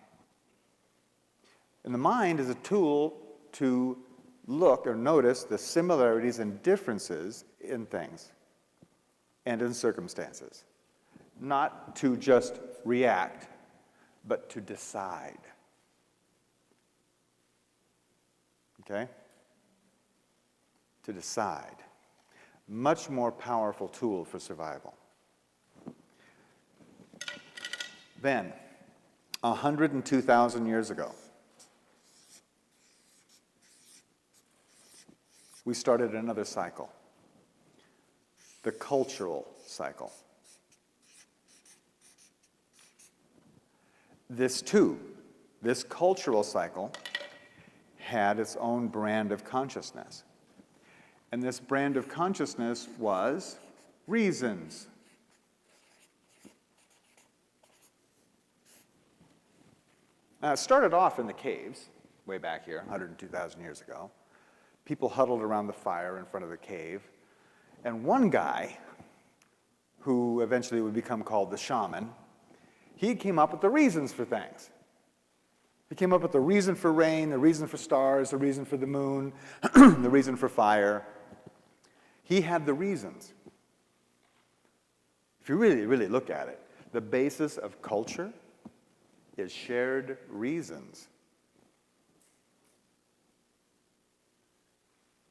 And the mind is a tool to look or notice the similarities and differences in things and in circumstances. Not to just react, but to decide. Okay? To decide. Much more powerful tool for survival. Then, 102,000 years ago, we started another cycle, the cultural cycle. This cultural cycle had its own brand of consciousness. And this brand of consciousness was reasons. Now, it started off in the caves, way back here, 102,000 years ago. People huddled around the fire in front of the cave. And one guy, who eventually would become called the shaman, he came up with the reasons for things. He came up with the reason for rain, the reason for stars, the reason for the moon, the reason for fire. He had the reasons. If you really, really look at it, the basis of culture is shared reasons.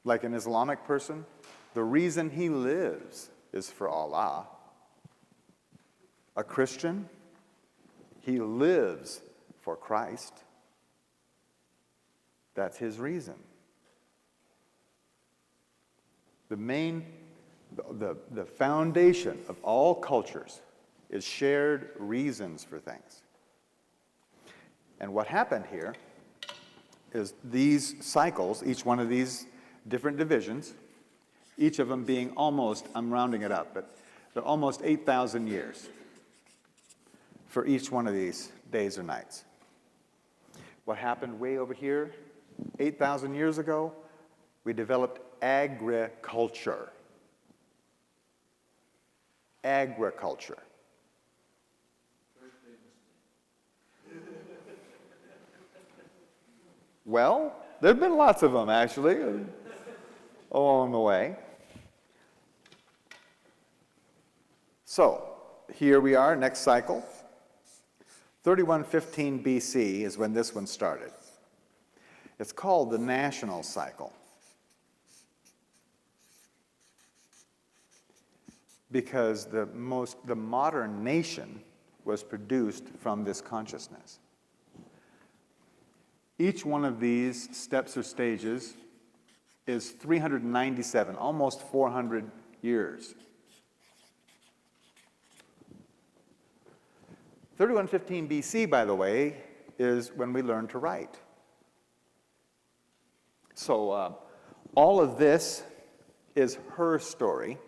Like an Islamic person, the reason he lives is for Allah. A Christian, he lives for Christ. That's his reason. The foundation of all cultures is shared reasons for things. And what happened here is these cycles, each one of these different divisions, each of them being almost, I'm rounding it up, but they're almost 8,000 years for each one of these days or nights. What happened way over here, 8,000 years ago, we developed agriculture. Agriculture. Well, there have been lots of them, actually, along the way. So, here we are, next cycle. 3115 BC is when this one started. It's called the national cycle. Because the modern nation was produced from this consciousness. Each one of these steps or stages is 397, almost 400 years. 3115 BC, by the way, is when we learned to write. So all of this is her story,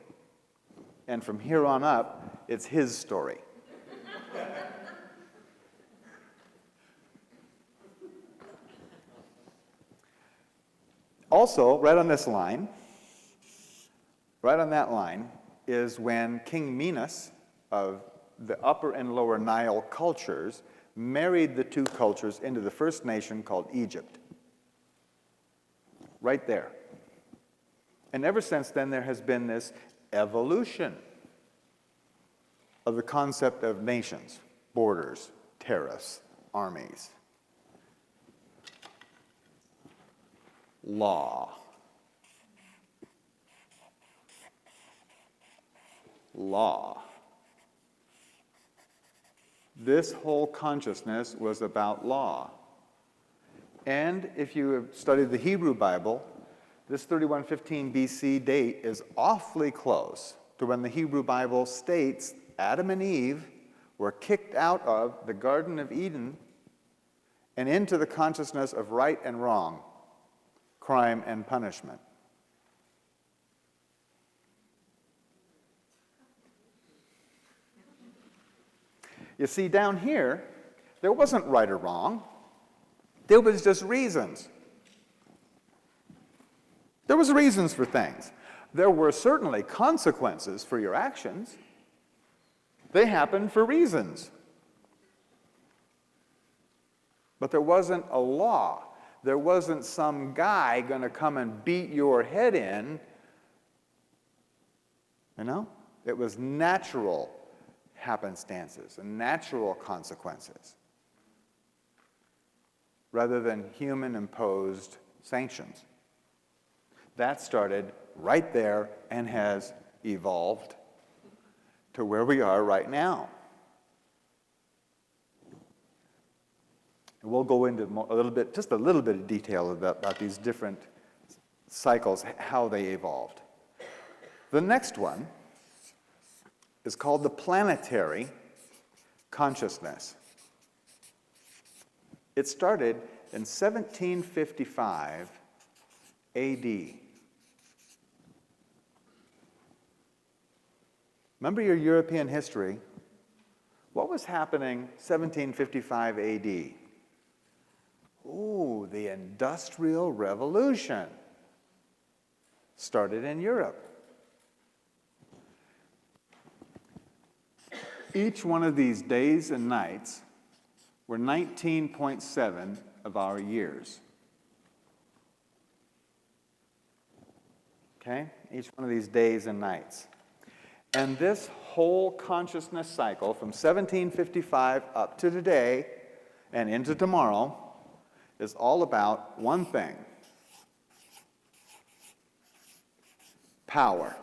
and from here on up, it's his story. Also, right on this line, right on that line, is when King Minos of the Upper and Lower Nile cultures married the two cultures into the first nation called Egypt. Right there. And ever since then, there has been this evolution of the concept of nations, borders, tariffs, armies. Law. Law. This whole consciousness was about law. And if you have studied the Hebrew Bible, this 3115 BC date is awfully close to when the Hebrew Bible states Adam and Eve were kicked out of the Garden of Eden and into the consciousness of right and wrong, crime and punishment. You see, down here, there wasn't right or wrong. There was just reasons. There was reasons for things. There were certainly consequences for your actions. They happened for reasons. But there wasn't a law. There wasn't some guy going to come and beat your head in. You know? It was natural happenstances and natural consequences rather than human-imposed sanctions. That started right there and has evolved to where we are right now. And we'll go into just a little bit of detail about these different cycles, how they evolved. The next one is called the planetary consciousness. It started in 1755 AD. Remember your European history? What was happening 1755 AD? Ooh, the Industrial Revolution started in Europe. Each one of these days and nights were 19.7 of our years. Okay? Each one of these days and nights. And this whole consciousness cycle from 1755 up to today and into tomorrow is all about one thing: power.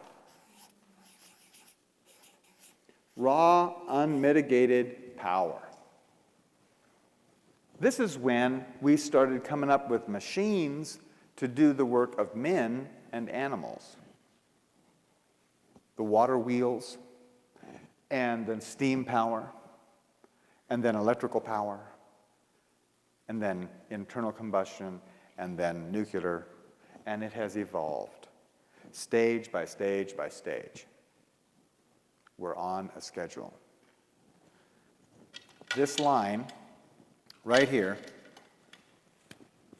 Raw, unmitigated power. This is when we started coming up with machines to do the work of men and animals. The water wheels, and then steam power, and then electrical power, and then internal combustion, and then nuclear, and it has evolved stage by stage by stage. We're on a schedule. This line right here,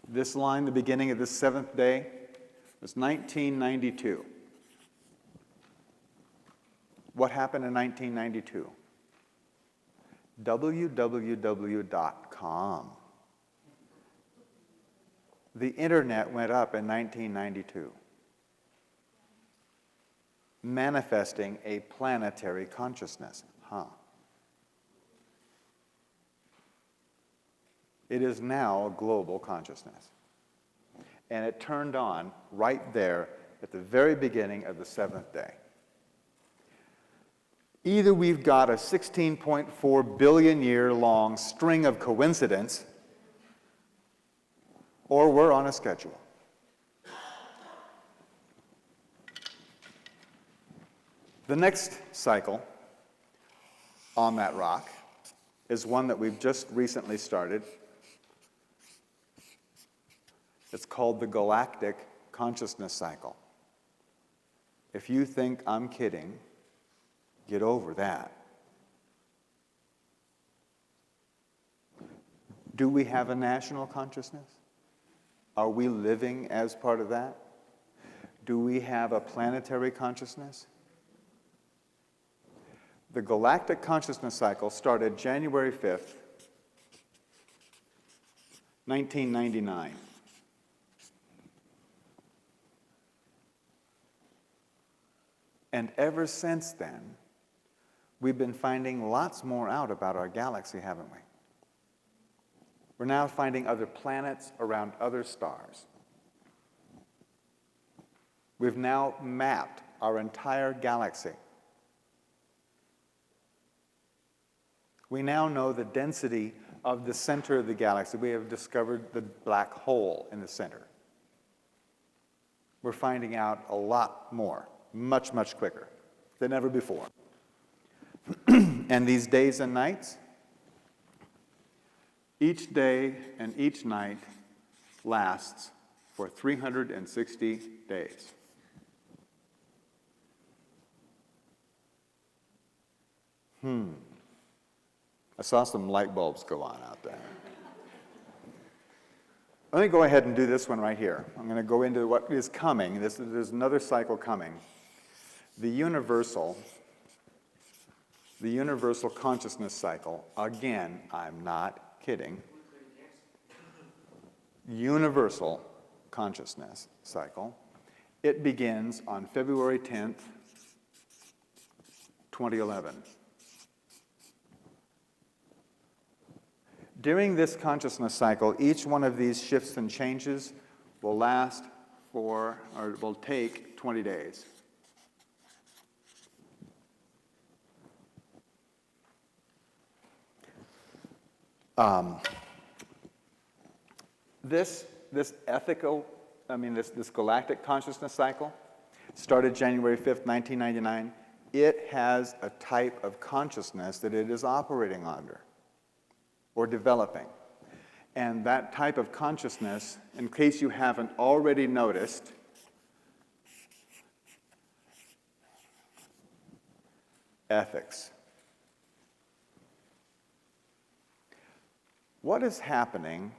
this line, the beginning of this seventh day, was 1992. What happened in 1992? www.com. The internet went up in 1992, manifesting a planetary consciousness. It is now a global consciousness. And it turned on right there at the very beginning of the seventh day. Either we've got a 16.4 billion year long string of coincidence, or we're on a schedule. The next cycle on that rock is one that we've just recently started. It's called the galactic consciousness cycle. If you think I'm kidding, get over that. Do we have a national consciousness? Are we living as part of that? Do we have a planetary consciousness? The galactic consciousness cycle started January 5th, 1999. And ever since then, we've been finding lots more out about our galaxy, haven't we? We're now finding other planets around other stars. We've now mapped our entire galaxy. We now know the density of the center of the galaxy. We have discovered the black hole in the center. We're finding out a lot more, much, much quicker than ever before. And these days and nights, each day and each night lasts for 360 days. I saw some light bulbs go on out there. Let me go ahead and do this one right here. I'm going to go into what is coming. There's another cycle coming. The universal consciousness cycle. Again, I'm not kidding. universal consciousness cycle. It begins on February 10th, 2011. During this consciousness cycle, each one of these shifts and changes will last for, or will take 20 days. This ethical, this galactic consciousness cycle started January 5th, 1999. It has a type of consciousness that it is operating under or developing. And that type of consciousness, in case you haven't already noticed, ethics. What is happening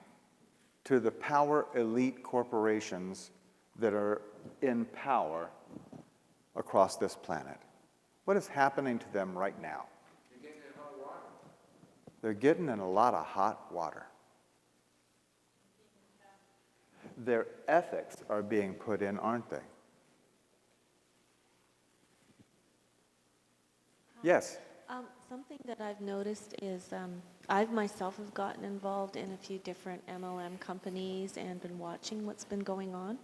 to the power elite corporations that are in power across this planet? What is happening to them right now? They're getting in hot water. They're getting in a lot of hot water. Their ethics are being put in, aren't they? Yes? Something that I've noticed is I've myself have gotten involved in a few different MLM companies and been watching what's been going on.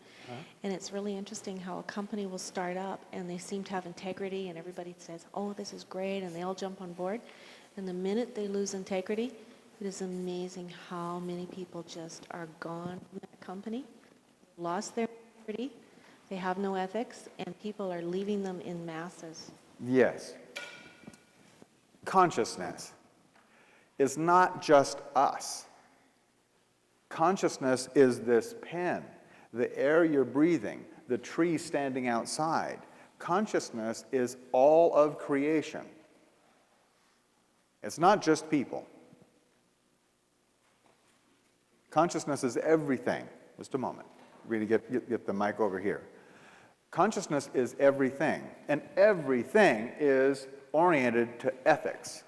And it's really interesting how a company will start up and they seem to have integrity and everybody says, oh, this is great, and they all jump on board. And the minute they lose integrity, it is amazing how many people just are gone from that company, lost their integrity, they have no ethics, and people are leaving them in masses. Yes. Consciousness is not just us. Consciousness is this pen, the air you're breathing, the tree standing outside. Consciousness is all of creation. It's not just people. Consciousness is everything. Just a moment. Really get the mic over here. Consciousness is everything, and everything is oriented to ethics.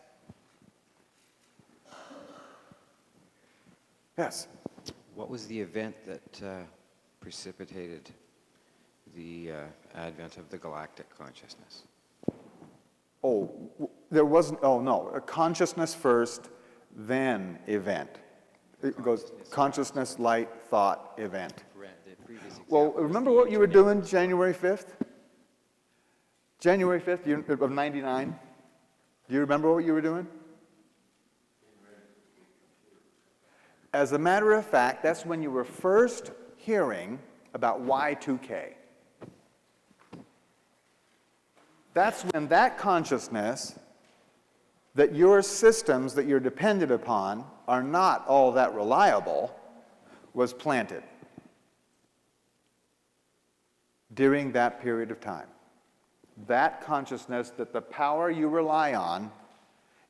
Yes? What was the event that precipitated the advent of the galactic consciousness? There wasn't, a consciousness first, then event. It goes consciousness, light, thought, event. Well, remember what you were doing January 5th? January 5th of 99? Do you remember what you were doing? As a matter of fact, that's when you were first hearing about Y2K. That's when that consciousness that your systems that you're dependent upon are not all that reliable was planted during that period of time. That consciousness that the power you rely on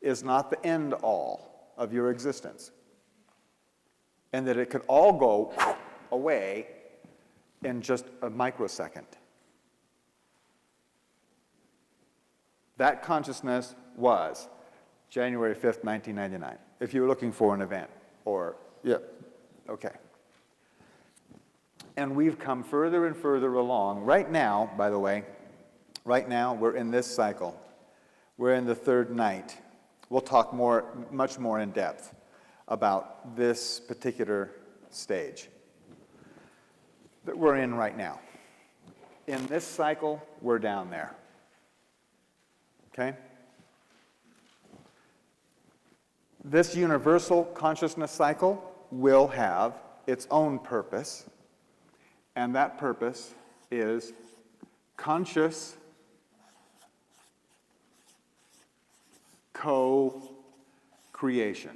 is not the end all of your existence, and that it could all go away in just a microsecond. That consciousness was January 5th, 1999, if you were looking for an event, okay. And we've come further and further along. Right now, by the way, we're in this cycle. We're in the third night. We'll talk much more in depth about this particular stage that we're in right now. In this cycle, we're down there. Okay? This universal consciousness cycle will have its own purpose, and that purpose is conscious co-creation.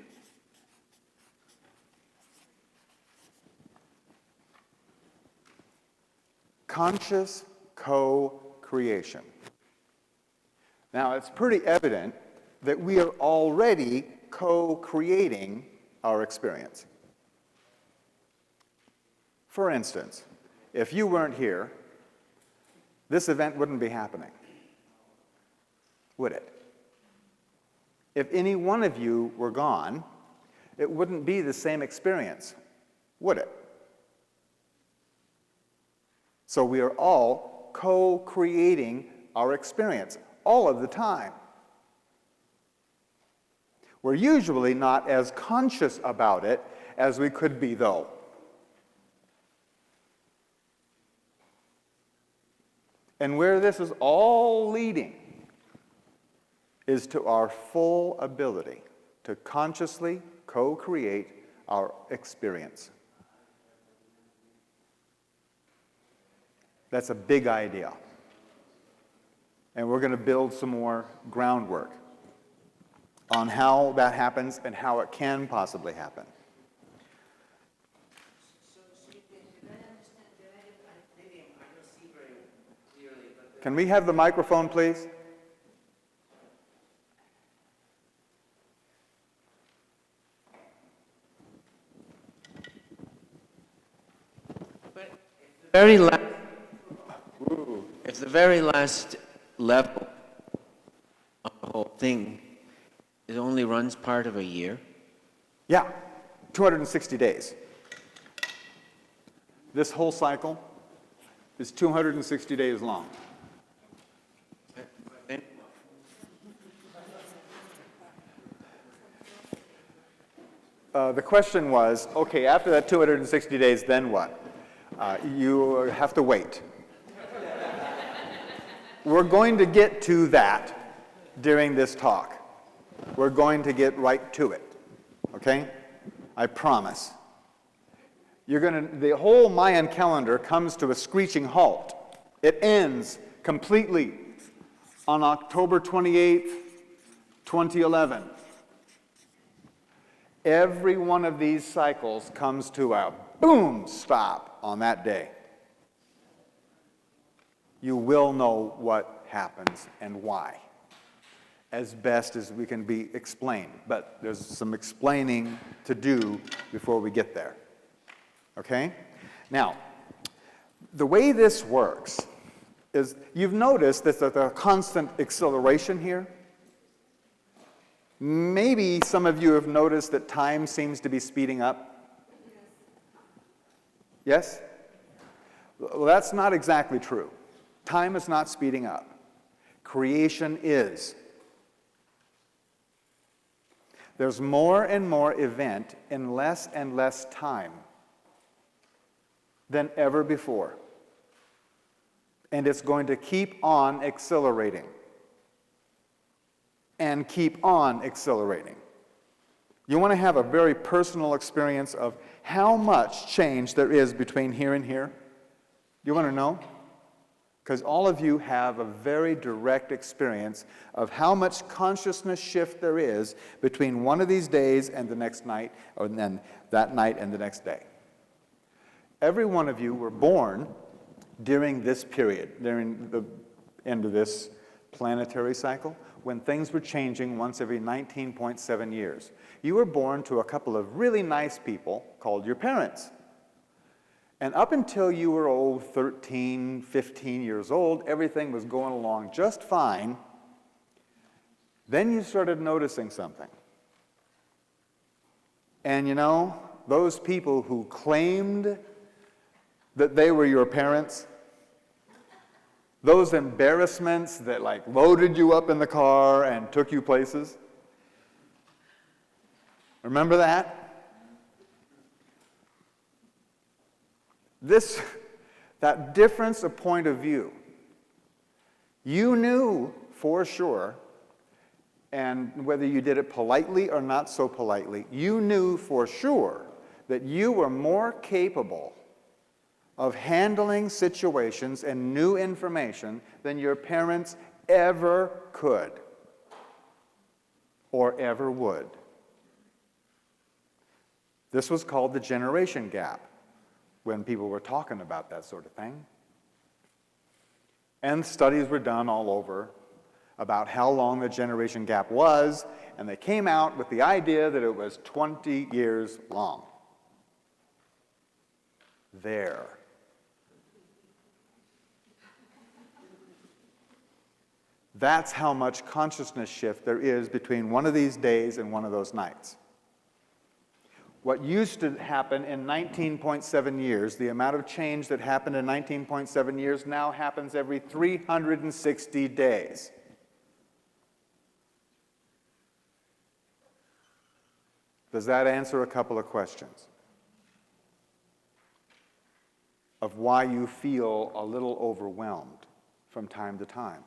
Conscious co-creation. Now, it's pretty evident that we are already co-creating our experience. For instance, if you weren't here, this event wouldn't be happening, would it? If any one of you were gone, it wouldn't be the same experience, would it? So we are all co-creating our experience all of the time. We're usually not as conscious about it as we could be, though. And where this is all leading is to our full ability to consciously co-create our experience. That's a big idea. And we're going to build some more groundwork on how that happens and how it can possibly happen. Can we have the microphone, please? Very last, if the very last level of the whole thing, it only runs part of a year. Yeah, 260 days. This whole cycle is 260 days long. The question was, okay, after that 260 days, then what? You have to wait. We're going to get to that during this talk. We're going to get right to it, okay? I promise. The whole Mayan calendar comes to a screeching halt. It ends completely on October 28th, 2011. Every one of these cycles comes to a boom stop on that day. You will know what happens and why, as best as we can be explained. But there's some explaining to do before we get there. Okay? Now, the way this works is you've noticed that there's a constant acceleration here. Maybe some of you have noticed that time seems to be speeding up. Yes? Well, that's not exactly true. Time is not speeding up. Creation is. There's more and more event in less and less time than ever before. And it's going to keep on accelerating. And keep on accelerating. You want to have a very personal experience of how much change there is between here and here? You want to know? Because all of you have a very direct experience of how much consciousness shift there is between one of these days and the next night, or then that night and the next day. Every one of you were born during this period, during the end of this planetary cycle, when things were changing once every 19.7 years. You were born to a couple of really nice people called your parents. And up until you were 13, 15 years old, everything was going along just fine. Then you started noticing something. And you know, those people who claimed that they were your parents, those embarrassments that like loaded you up in the car and took you places. Remember that? That difference of point of view. You knew for sure, and whether you did it politely or not so politely, you knew for sure that you were more capable of handling situations and new information than your parents ever could or ever would. This was called the generation gap when people were talking about that sort of thing. And studies were done all over about how long the generation gap was, and they came out with the idea that it was 20 years long. There. That's how much consciousness shift there is between one of these days and one of those nights. What used to happen in 19.7 years, the amount of change that happened in 19.7 years now happens every 360 days. Does that answer a couple of questions of why you feel a little overwhelmed from time to time?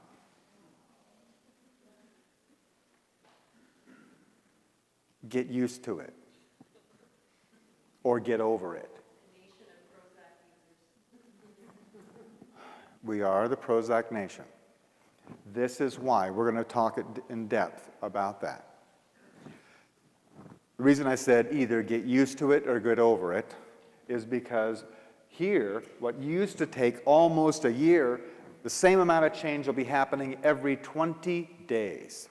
Get used to it. Or get over it. We are the Prozac nation. This is why we're going to talk in depth about that. The reason I said either get used to it or get over it is because here, what used to take almost a year, the same amount of change will be happening every 20 days.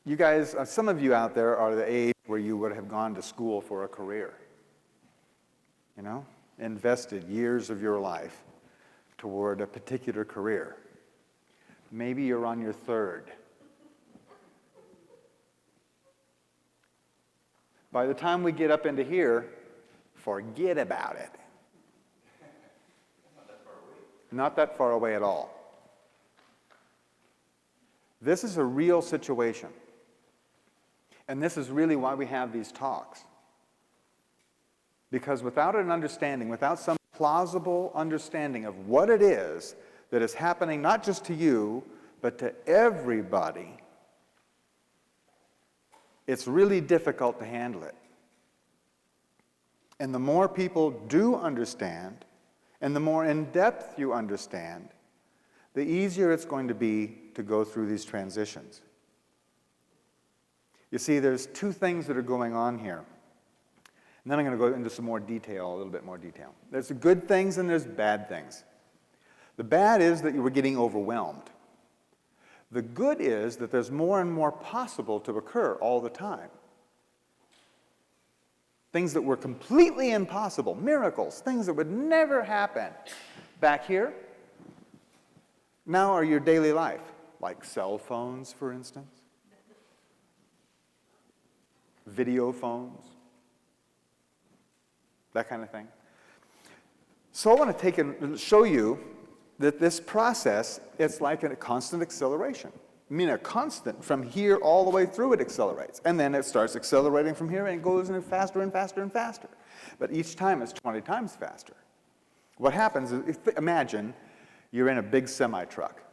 You guys, some of you out there are the age where you would have gone to school for a career. You know, invested years of your life toward a particular career. Maybe you're on your third. By the time we get up into here, forget about it. Not that far away at all. This is a real situation. And this is really why we have these talks. Because without an understanding, without some plausible understanding of what it is that is happening not just to you, but to everybody, it's really difficult to handle it. And the more people do understand, and the more in depth you understand, the easier it's going to be to go through these transitions. You see, there's two things that are going on here. And then I'm going to go into some more detail, a little bit more detail. There's the good things and there's bad things. The bad is that you were getting overwhelmed. The good is that there's more and more possible to occur all the time. Things that were completely impossible, miracles, things that would never happen back here, now are your daily life, like cell phones, for instance. Video phones, that kind of thing. So I want to take and show you that this process, it's like a constant acceleration. I mean, a constant from here all the way through it accelerates. And then it starts accelerating from here and goes in faster and faster and faster. But each time it's 20 times faster. What happens is, imagine you're in a big semi-truck,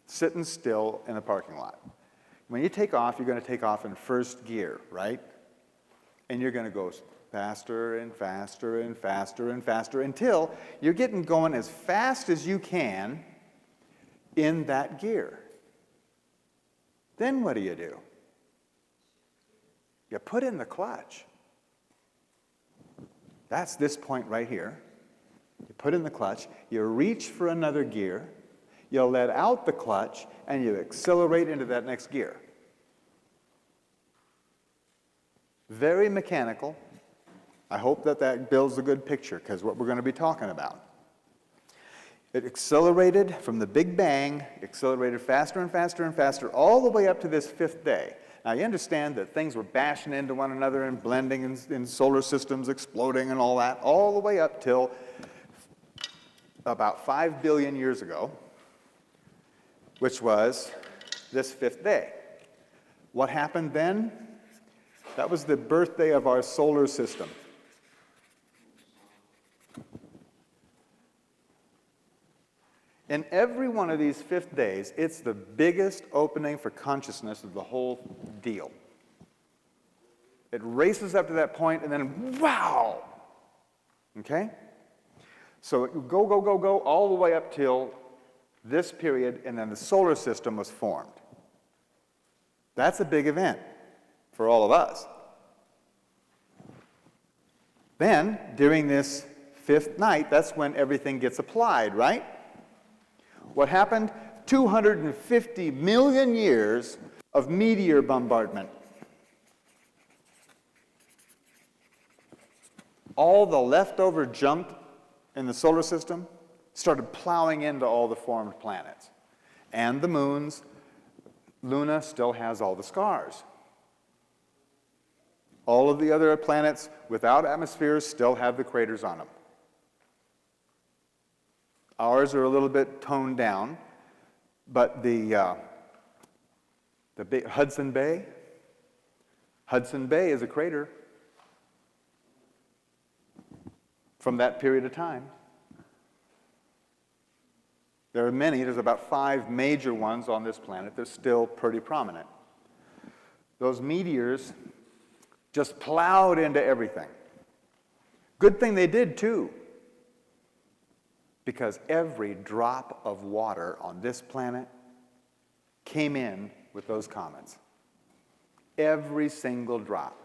sitting still in a parking lot. When you take off, you're going to take off in first gear, right? And you're going to go faster and faster and faster and faster until you're getting going as fast as you can in that gear. Then what do? You put in the clutch. That's this point right here. You put in the clutch, you reach for another gear, you let out the clutch, and you accelerate into that next gear. Very mechanical. I hope that that builds a good picture, because what we're going to be talking about. It accelerated from the Big Bang, accelerated faster and faster and faster, all the way up to this fifth day. Now, you understand that things were bashing into one another and blending in solar systems, exploding and all that, all the way up till about 5 billion years ago, which was this fifth day. What happened then? That was the birthday of our solar system. In every one of these fifth days, it's the biggest opening for consciousness of the whole deal. It races up to that point, and then, wow! Okay? So it go, go, go, go, all the way up till this period, and then the solar system was formed. That's a big event for all of us. Then, during this fifth night, that's when everything gets applied, right? What happened? 250 million years of meteor bombardment. All the leftover junk in the solar system started plowing into all the formed planets. and the moons, Luna still has all the scars. All of the other planets without atmospheres still have the craters on them. Ours are a little bit toned down, but the Hudson Bay is a crater from that period of time. There are many, there's about 5 major ones on this planet that are still pretty prominent. Those meteors just plowed into everything. Good thing they did too, because every drop of water on this planet came in with those comets. Every single drop.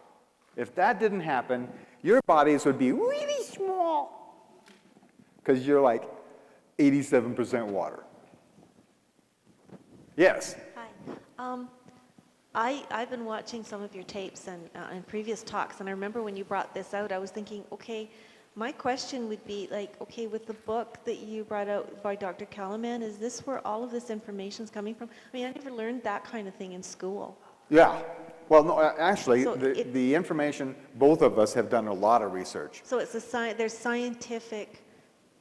If that didn't happen, your bodies would be really small, because you're like 87% water. Yes? Hi. I've been watching some of your tapes and previous talks, and I remember when you brought this out, I was thinking, okay, my question would be like, okay, with the book that you brought out by Dr. Kalaman, is this where all of this information is coming from? I mean, I never learned that kind of thing in school. Yeah. Well, no, actually, So the information, both of us have done a lot of research. So it's there's scientific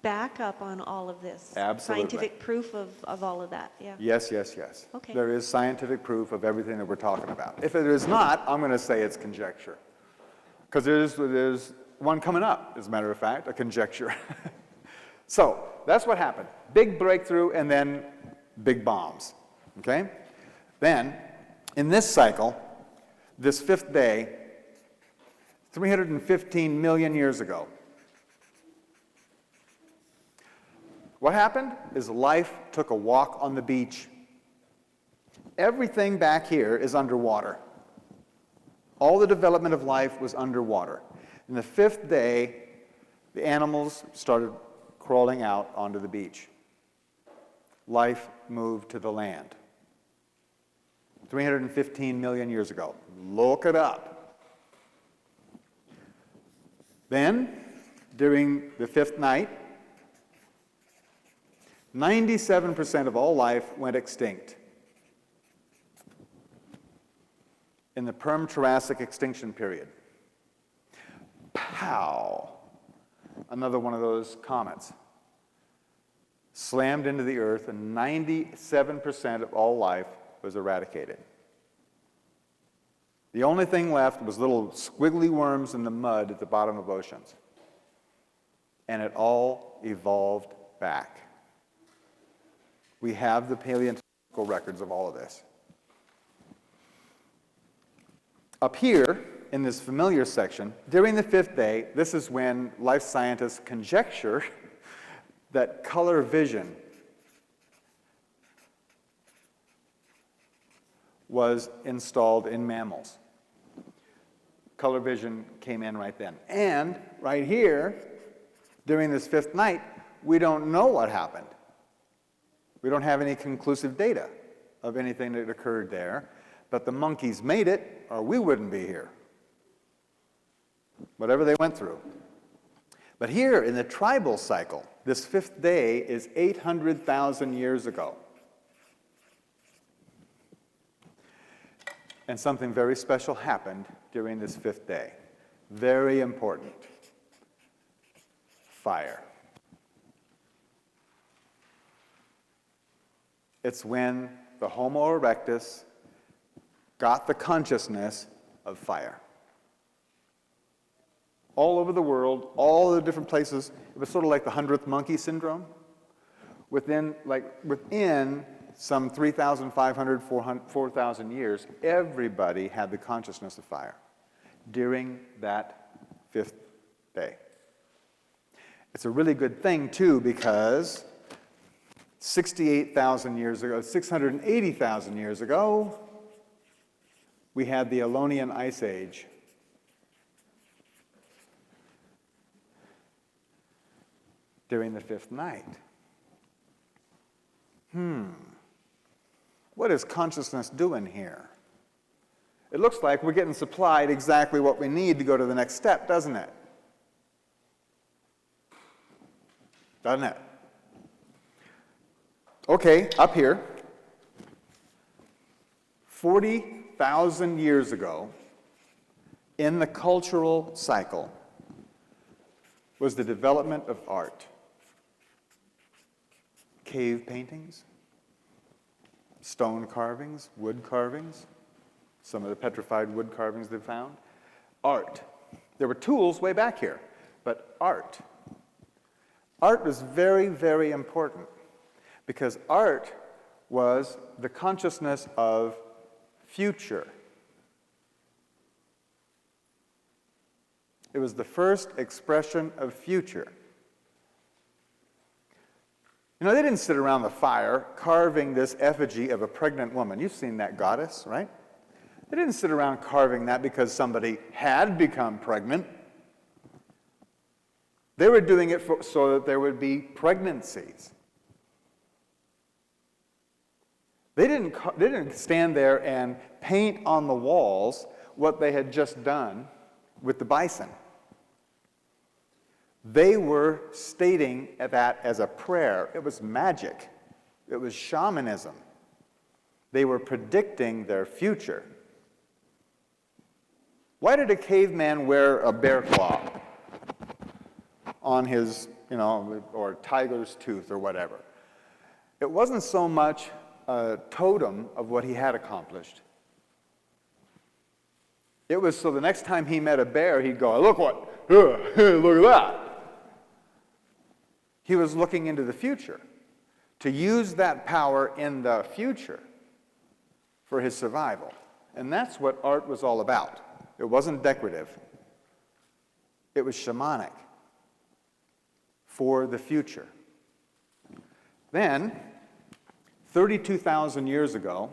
backup on all of this? Absolutely. Scientific proof of all of that, yeah. Yes, yes, yes. Okay. There is scientific proof of everything that we're talking about. If it is not, I'm going to say it's conjecture. Because there's one coming up, as a matter of fact, a conjecture. So, that's what happened. Big breakthrough and then big bombs. Okay? Then, in this cycle, this 5th day, 315 million years ago, what happened is life took a walk on the beach. Everything back here is underwater. All the development of life was underwater. In the 5th day, the animals started crawling out onto the beach. Life moved to the land. 315 million years ago. Look it up. Then, during the 5th night, 97% of all life went extinct in the Perm-Triassic extinction period. Pow! Another one of those comets slammed into the earth, and 97% of all life was eradicated. The only thing left was little squiggly worms in the mud at the bottom of oceans. And it all evolved back. We have the paleontological records of all of this. Up here, in this familiar section, during the 5th day, this is when life scientists conjecture that color vision was installed in mammals. Color vision came in right then. And right here, during this 5th night, we don't know what happened. We don't have any conclusive data of anything that occurred there, but the monkeys made it, or we wouldn't be here. Whatever they went through. But here in the tribal cycle, this 5th day is 800,000 years ago. And something very special happened during this 5th day. Very important. Fire. It's when the Homo erectus got the consciousness of fire. All over the world, all the different places, it was sort of like the 100th monkey syndrome. Within some 3,500, 4,000 years, everybody had the consciousness of fire during that 5th day. It's a really good thing, too, because 68,000 years ago, 680,000 years ago, we had the Ionian Ice Age. During the 5th night. What is consciousness doing here? It looks like we're getting supplied exactly what we need to go to the next step, doesn't it? Doesn't it? Okay, up here, 40,000 years ago, in the cultural cycle, was the development of art. Cave paintings, stone carvings, wood carvings, some of the petrified wood carvings they found. Art. There were tools way back here, but art. Art was very, very important because art was the consciousness of future. It was the first expression of future. You know, they didn't sit around the fire carving this effigy of a pregnant woman. You've seen that goddess, right? They didn't sit around carving that because somebody had become pregnant. They were doing it so that there would be pregnancies. They didn't stand there and paint on the walls what they had just done with the bison. They were stating that as a prayer. It was magic. It was shamanism. They were predicting their future. Why did a caveman wear a bear claw on his, or tiger's tooth or whatever? It wasn't so much a totem of what he had accomplished. It was so the next time he met a bear, he'd go, look at that. He was looking into the future, to use that power in the future for his survival. And that's what art was all about. It wasn't decorative. It was shamanic for the future. Then, 32,000 years ago,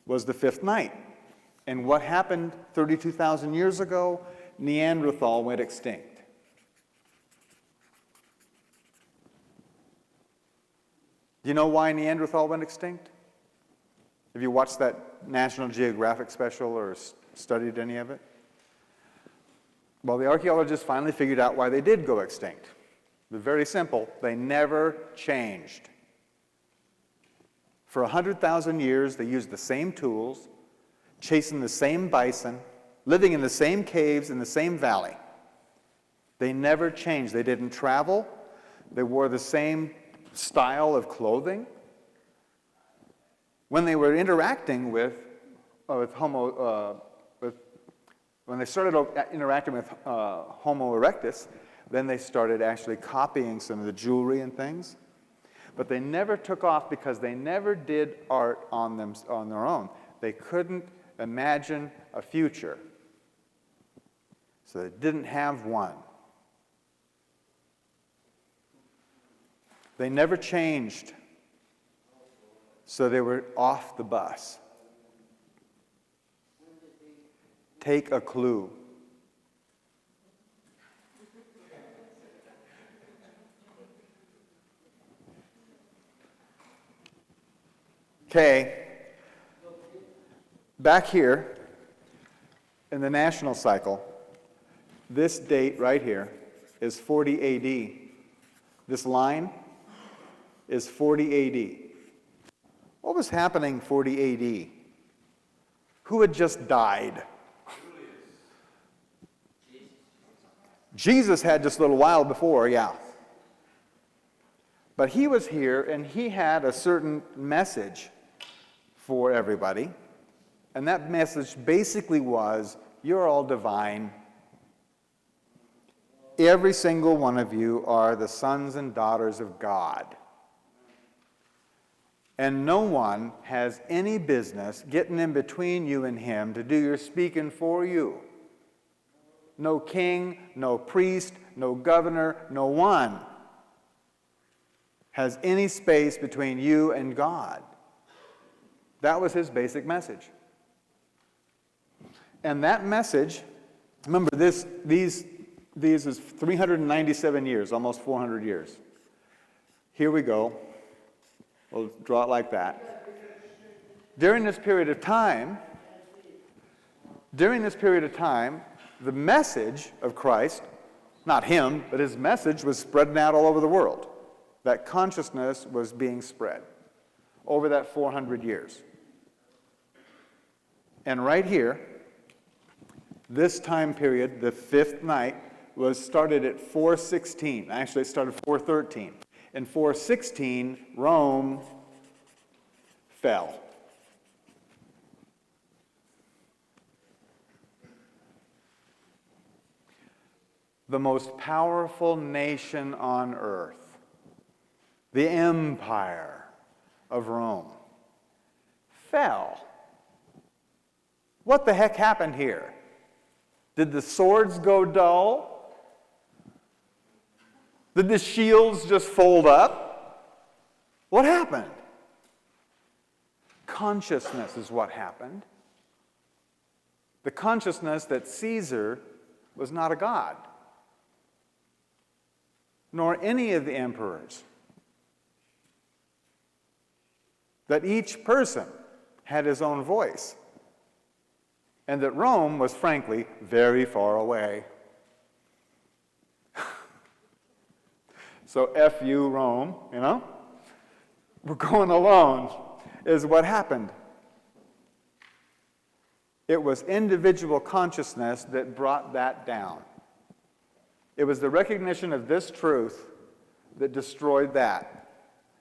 was the fifth night. And what happened 32,000 years ago? Neanderthal went extinct. Do you know why Neanderthal went extinct? Have you watched that National Geographic special or studied any of it? Well, the archaeologists finally figured out why they did go extinct. It was very simple. They never changed. For 100,000 years, they used the same tools, chasing the same bison, living in the same caves in the same valley. They never changed. They didn't travel. They wore the same style of clothing. When they were interacting when they started interacting with Homo erectus, then they started actually copying some of the jewelry and things. But they never took off because they never did art on their own. They couldn't imagine a future. So they didn't have one. They never changed. So they were off the bus. Take a clue. Okay, back here in the national cycle, this date right here is 40 AD. This line is 40 AD. What was happening 40 AD? Who had just died? Jesus had just a little while before, yeah. But he was here and he had a certain message for everybody. And that message basically was, you're all divine. Every single one of you are the sons and daughters of God. And no one has any business getting in between you and him to do your speaking for you. No king, no priest, no governor, no one has any space between you and God. That was his basic message. And that message, remember these is 397 years, almost 400 years. Here we go. We'll draw it like that. During this period of time, the message of Christ, not him, but his message was spreading out all over the world. That consciousness was being spread over that 400 years. And right here, this time period, the fifth night, was started at 416. Actually, it started 413. In 416, Rome fell. The most powerful nation on earth, the empire of Rome, fell. What the heck happened here? Did the swords go dull? Did the shields just fold up? What happened? Consciousness is what happened. The consciousness that Caesar was not a god, nor any of the emperors. That each person had his own voice. And that Rome was, frankly, very far away. So F you, Rome, you know? We're going alone, is what happened. It was individual consciousness that brought that down. It was the recognition of this truth that destroyed that.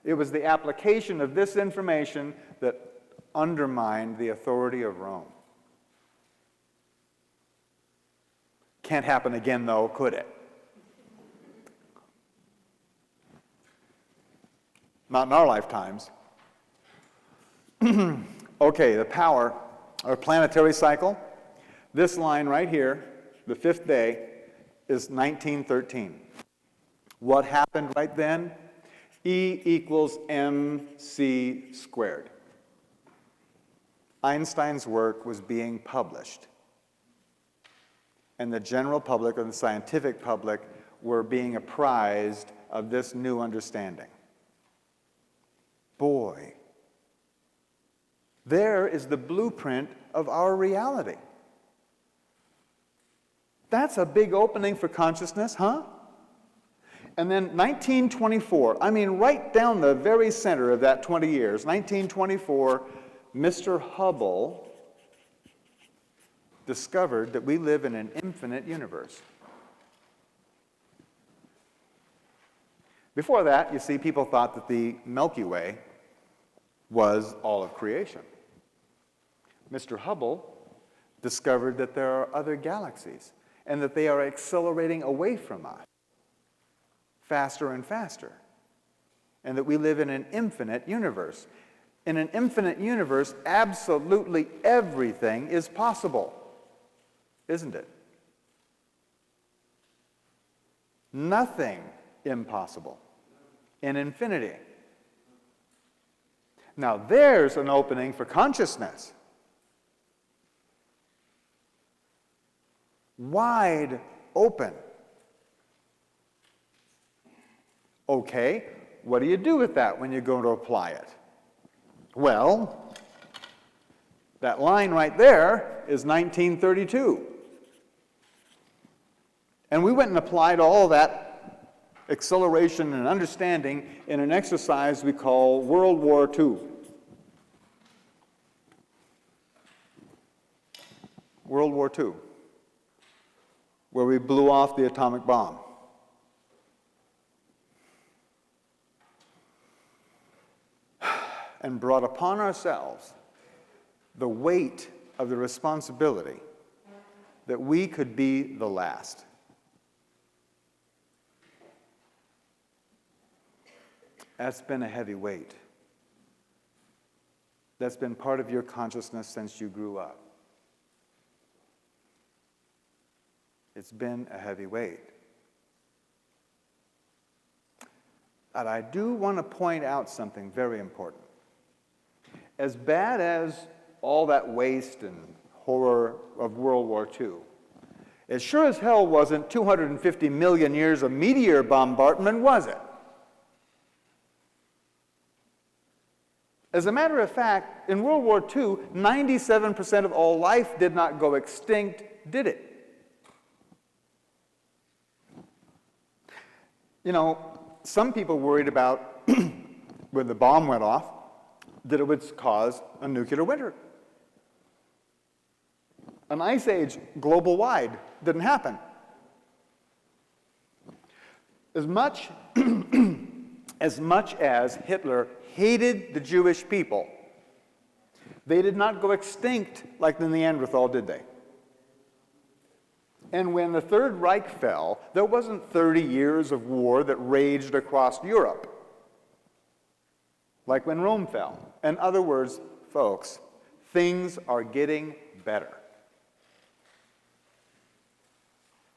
It was the application of this information that undermined the authority of Rome. Can't happen again, though, could it? Not in our lifetimes. Okay, the power, our planetary cycle. This line right here, the fifth day, is 1913. What happened right then? E equals mc squared. Einstein's work was being published. And the general public and the scientific public were being apprised of this new understanding. Boy, there is the blueprint of our reality. That's a big opening for consciousness, huh? And then 1924, I mean right down the very center of that 20 years, 1924, Mr. Hubble discovered that we live in an infinite universe. Before that, you see, people thought that the Milky Way was all of creation. Mr. Hubble discovered that there are other galaxies and that they are accelerating away from us faster and faster, and that we live in an infinite universe. In an infinite universe, absolutely everything is possible, isn't it? Nothing impossible in infinity. Now there's an opening for consciousness. Wide open. Okay, what do you do with that when you're going to apply it? Well, that line right there is 1932. And we went and applied all that acceleration and understanding in an exercise we call World War II. World War II, where we blew off the atomic bomb. And brought upon ourselves the weight of the responsibility that we could be the last. That's been a heavy weight. That's been part of your consciousness since you grew up. It's been a heavy weight. But I do want to point out something very important. As bad as all that waste and horror of World War II, it sure as hell wasn't 250 million years of meteor bombardment, was it? As a matter of fact, in World War II, 97% of all life did not go extinct, did it? You know, some people worried about when the bomb went off, that it would cause a nuclear winter. An ice age global-wide didn't happen. As much as Hitler hated the Jewish people, they did not go extinct like the Neanderthal, did they? And when the Third Reich fell, there wasn't 30 years of war that raged across Europe, like when Rome fell. In other words, folks, things are getting better.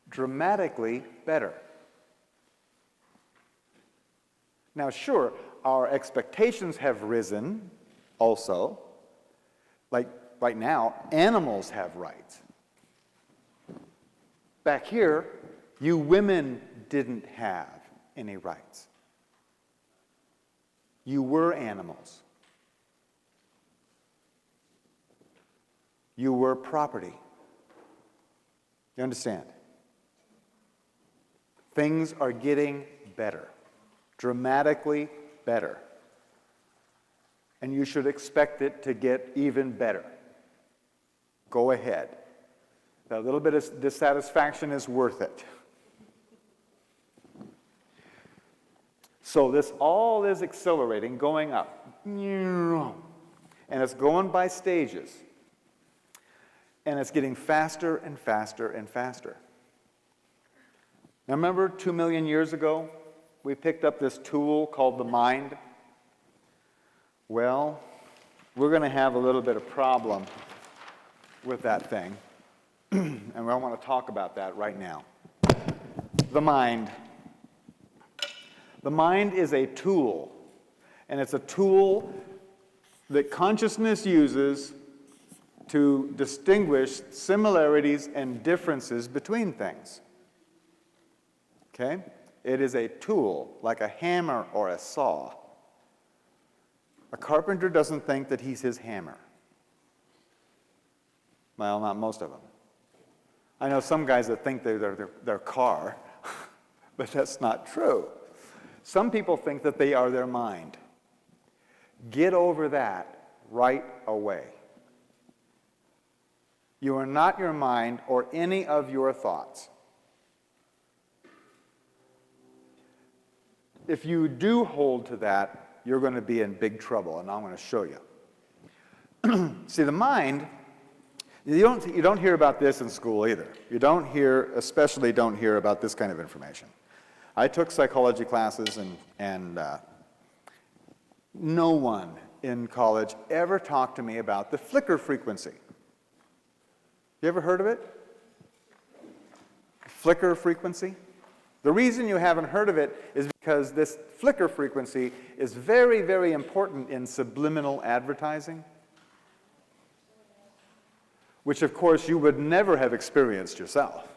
Dramatically better. Now, sure, our expectations have risen also. Like right now, animals have rights. Back here, you women didn't have any rights. You were animals. You were property. You understand? Things are getting better, dramatically better. And you should expect it to get even better. Go ahead. That little bit of dissatisfaction is worth it. So this all is accelerating, going up. And it's going by stages. And it's getting faster and faster and faster. Now remember 2 million years ago, we picked up this tool called the mind? Well, we're going to have a little bit of problem with that thing. And I want to talk about that right now. The mind. The mind is a tool. And it's a tool that consciousness uses to distinguish similarities and differences between things. Okay? It is a tool, like a hammer or a saw. A carpenter doesn't think that he's his hammer. Well, not most of them. I know some guys that think they're their car, but that's not true. Some people think that they are their mind. Get over that right away. You are not your mind or any of your thoughts. If you do hold to that, you're going to be in big trouble, and I'm going to show you. See, the mind, you don't hear about this in school either. Especially don't hear about this kind of information. I took psychology classes, and no one in college ever talked to me about the flicker frequency. You ever heard of it? Flicker frequency? The reason you haven't heard of it is because this flicker frequency is very, very important in subliminal advertising, which of course you would never have experienced yourself.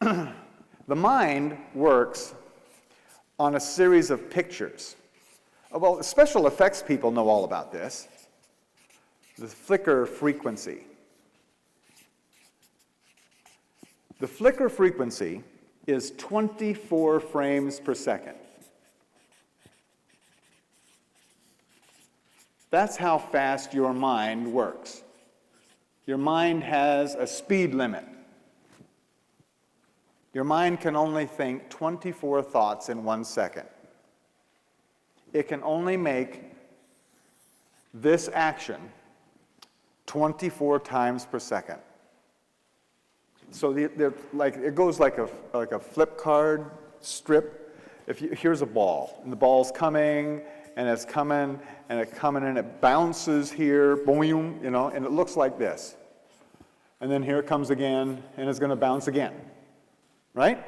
The mind works on a series of pictures. Well, special effects people know all about this. The flicker frequency. The flicker frequency is 24 frames per second. That's how fast your mind works. Your mind has a speed limit. Your mind can only think 24 thoughts in 1 second. It can only make this action 24 times per second. So it goes like a flip card strip. Here's a ball, and the ball's coming, and it's coming, and it's coming, and it bounces here, boom, and it looks like this. And then here it comes again, and it's going to bounce again. Right?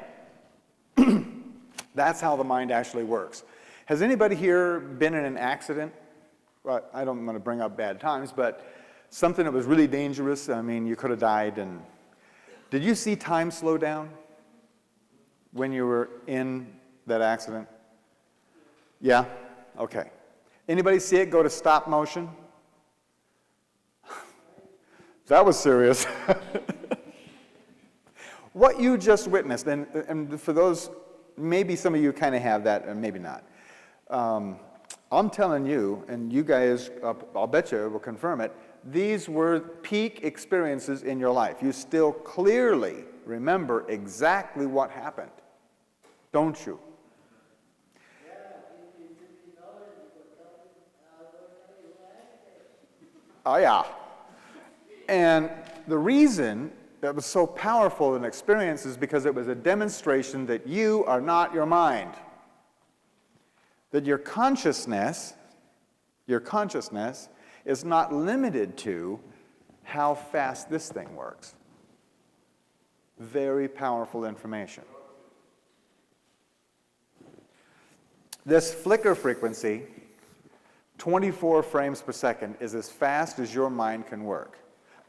That's how the mind actually works. Has anybody here been in an accident? Well, I don't want to bring up bad times, but something that was really dangerous. I mean, you could have died. And did you see time slow down when you were in that accident? Yeah? Okay. Anybody see it go to stop motion? That was serious. What you just witnessed, and for those, maybe some of you kind of have that, and maybe not. I'm telling you, and you guys, I'll bet you will confirm it, these were peak experiences in your life. You still clearly remember exactly what happened, don't you? Oh, yeah. And the reason that was so powerful an experience is because it was a demonstration that you are not your mind. That your consciousness is not limited to how fast this thing works. Very powerful information. This flicker frequency, 24 frames per second, is as fast as your mind can work.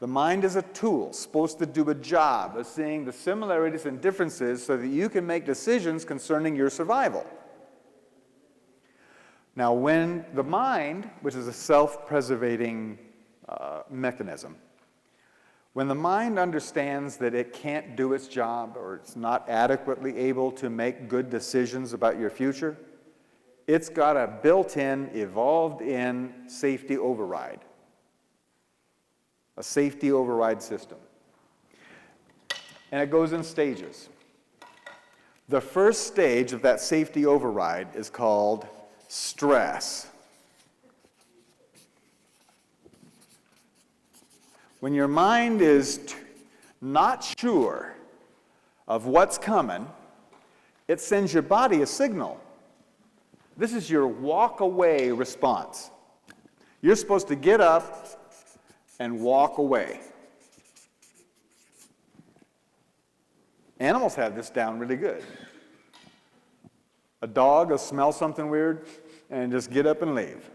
The mind is a tool supposed to do a job of seeing the similarities and differences so that you can make decisions concerning your survival. Now, when the mind, which is a self-preservating mechanism, when the mind understands that it can't do its job or it's not adequately able to make good decisions about your future, it's got a built-in, evolved-in safety override. A safety override system. And it goes in stages. The first stage of that safety override is called stress. When your mind is not sure of what's coming, it sends your body a signal. This is your walk away response. You're supposed to get up and walk away. Animals have this down really good. A dog will smell something weird and just get up and leave.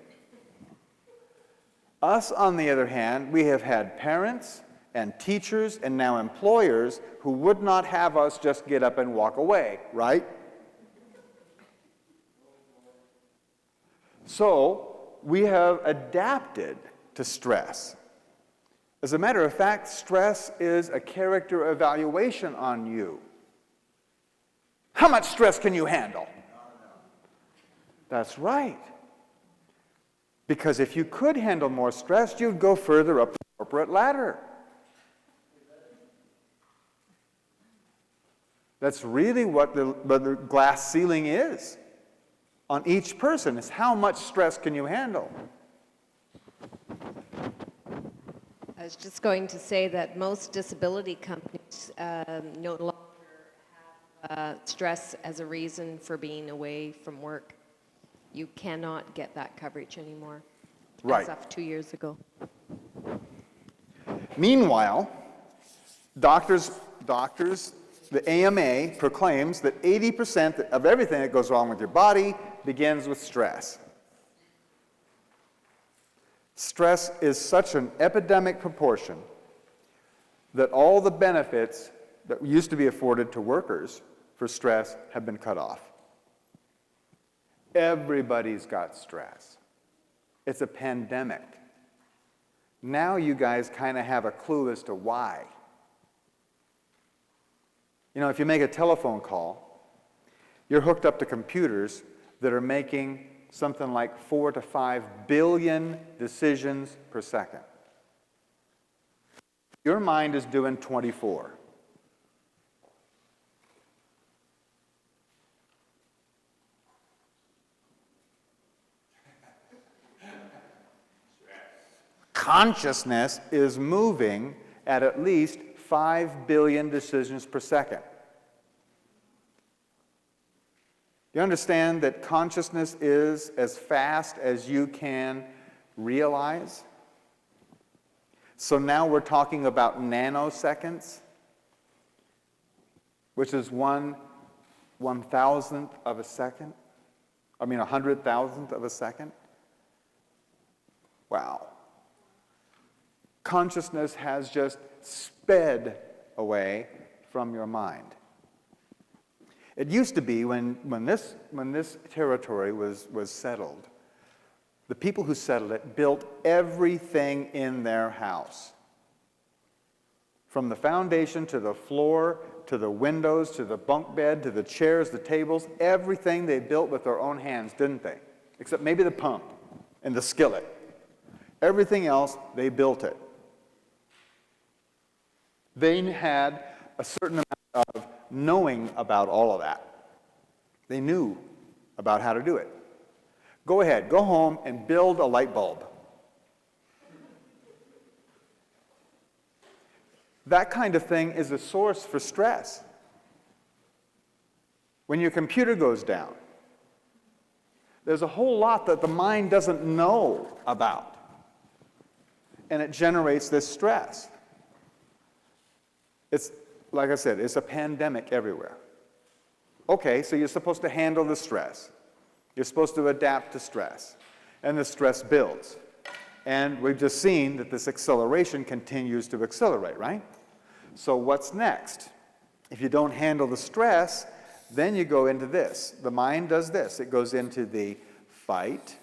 Us, on the other hand, we have had parents and teachers and now employers who would not have us just get up and walk away, right? So, we have adapted to stress. As a matter of fact, stress is a character evaluation on you. How much stress can you handle? That's right. Because if you could handle more stress, you'd go further up the corporate ladder. That's really what the glass ceiling is on each person, is how much stress can you handle? I was just going to say that most disability companies no longer have stress as a reason for being away from work. You cannot get that coverage anymore. Right. As of 2 years ago. Meanwhile, doctors, the AMA proclaims that 80% of everything that goes wrong with your body begins with stress. Stress is such an epidemic proportion that all the benefits that used to be afforded to workers for stress have been cut off. Everybody's got stress. It's a pandemic. Now you guys kind of have a clue as to why. You know, if you make a telephone call, you're hooked up to computers that are making something like 4 to 5 billion decisions per second. Your mind is doing 24. Consciousness is moving at least 5 billion decisions per second. You understand that consciousness is as fast as you can realize? So now we're talking about nanoseconds, which is 1/1,000th of a second. I mean, 100,000th of a second. Wow. Consciousness has just sped away from your mind. It used to be when this territory was settled, the people who settled it built everything in their house. From the foundation to the floor, to the windows, to the bunk bed, to the chairs, the tables, everything they built with their own hands, didn't they? Except maybe the pump and the skillet. Everything else, they built it. They had a certain amount of knowing about all of that. They knew about how to do it. Go ahead, go home and build a light bulb. That kind of thing is a source for stress. When your computer goes down, there's a whole lot that the mind doesn't know about. And it generates this stress. It's, like I said, it's a pandemic everywhere. Okay, so you're supposed to handle the stress. You're supposed to adapt to stress. And the stress builds. And we've just seen that this acceleration continues to accelerate, right? So what's next? If you don't handle the stress, then you go into this. The mind does this. It goes into the fight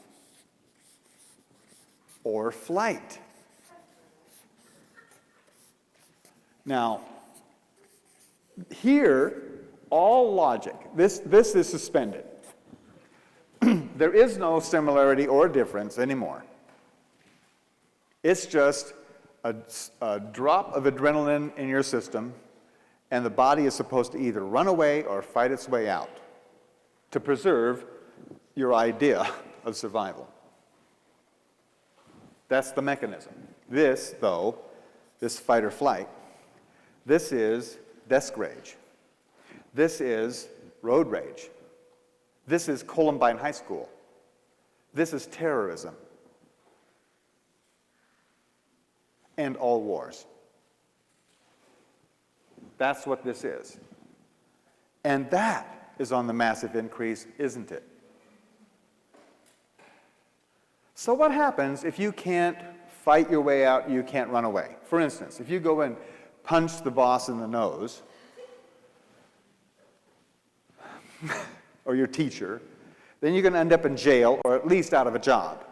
or flight. Now, here, all logic, this is suspended. There is no similarity or difference anymore. It's just a drop of adrenaline in your system, and the body is supposed to either run away or fight its way out to preserve your idea of survival. That's the mechanism. This, though, this fight or flight, this is desk rage. This is road rage. This is Columbine High School. This is terrorism. And all wars. That's what this is. And that is on the massive increase, isn't it? So what happens if you can't fight your way out, you can't run away? For instance, if you go and punch the boss in the nose, or your teacher, then you're going to end up in jail or at least out of a job,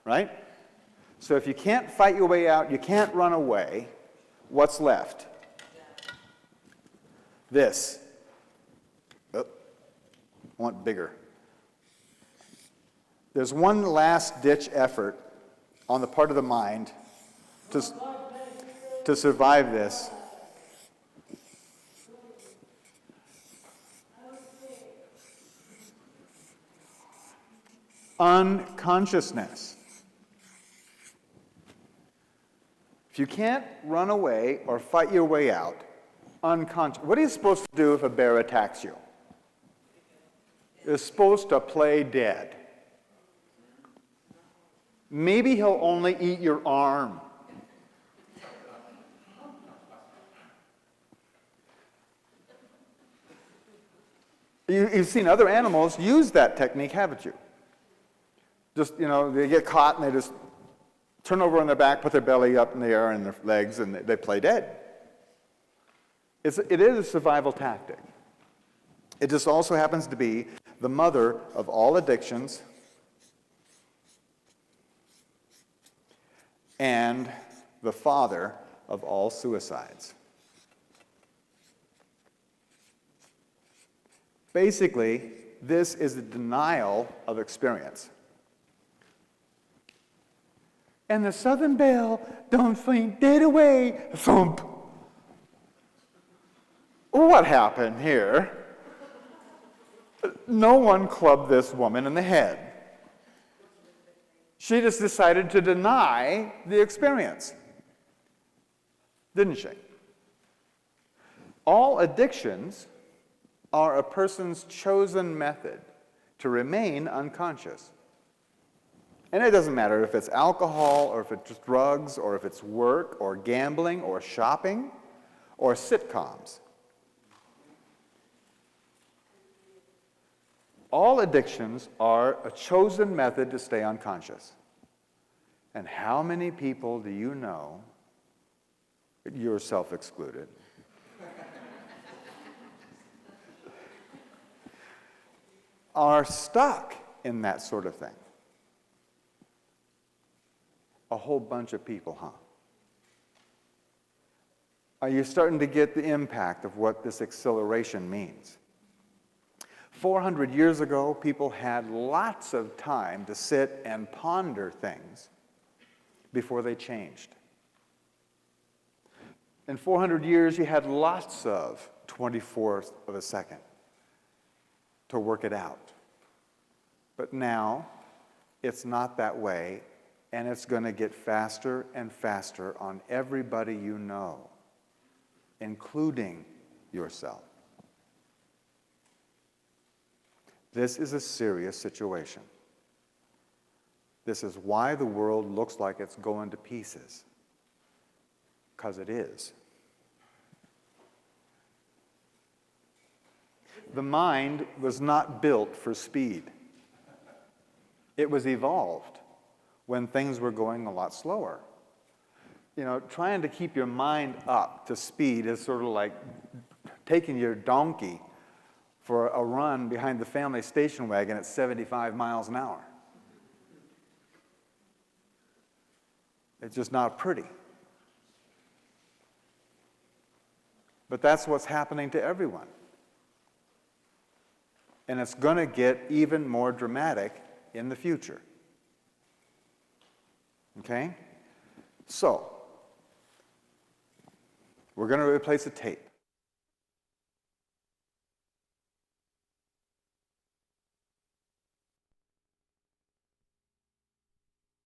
right? So if you can't fight your way out, you can't run away, what's left? This. Oh, I want bigger. There's one last-ditch effort on the part of the mind to survive this. Unconsciousness. If you can't run away or fight your way out, unconscious. What are you supposed to do if a bear attacks you? You're supposed to play dead. Maybe he'll only eat your arm. You've seen other animals use that technique, haven't you? Just, they get caught and they just turn over on their back, put their belly up in the air and their legs, and they play dead. It is a survival tactic. It just also happens to be the mother of all addictions and the father of all suicides. Basically, this is a denial of experience. And the Southern Belle don't faint dead away, thump. What happened here? No one clubbed this woman in the head. She just decided to deny the experience, didn't she? All addictions are a person's chosen method to remain unconscious. And it doesn't matter if it's alcohol, or if it's drugs, or if it's work, or gambling, or shopping, or sitcoms. All addictions are a chosen method to stay unconscious. And how many people do you know, yourself excluded, are stuck in that sort of thing? A whole bunch of people, huh? Are you starting to get the impact of what this acceleration means? 400 years ago, people had lots of time to sit and ponder things. before they changed. In 400 years, you had lots of 24th of a second to work it out. But now, it's not that way, and it's going to get faster and faster on everybody you know, including yourself. This is a serious situation. This is why the world looks like it's going to pieces, because it is. The mind was not built for speed. It was evolved when things were going a lot slower. You know, trying to keep your mind up to speed is sort of like taking your donkey for a run behind the family station wagon at 75 miles an hour. It's just not pretty. But that's what's happening to everyone. And it's going to get even more dramatic in the future. Okay? So, we're going to replace the tape.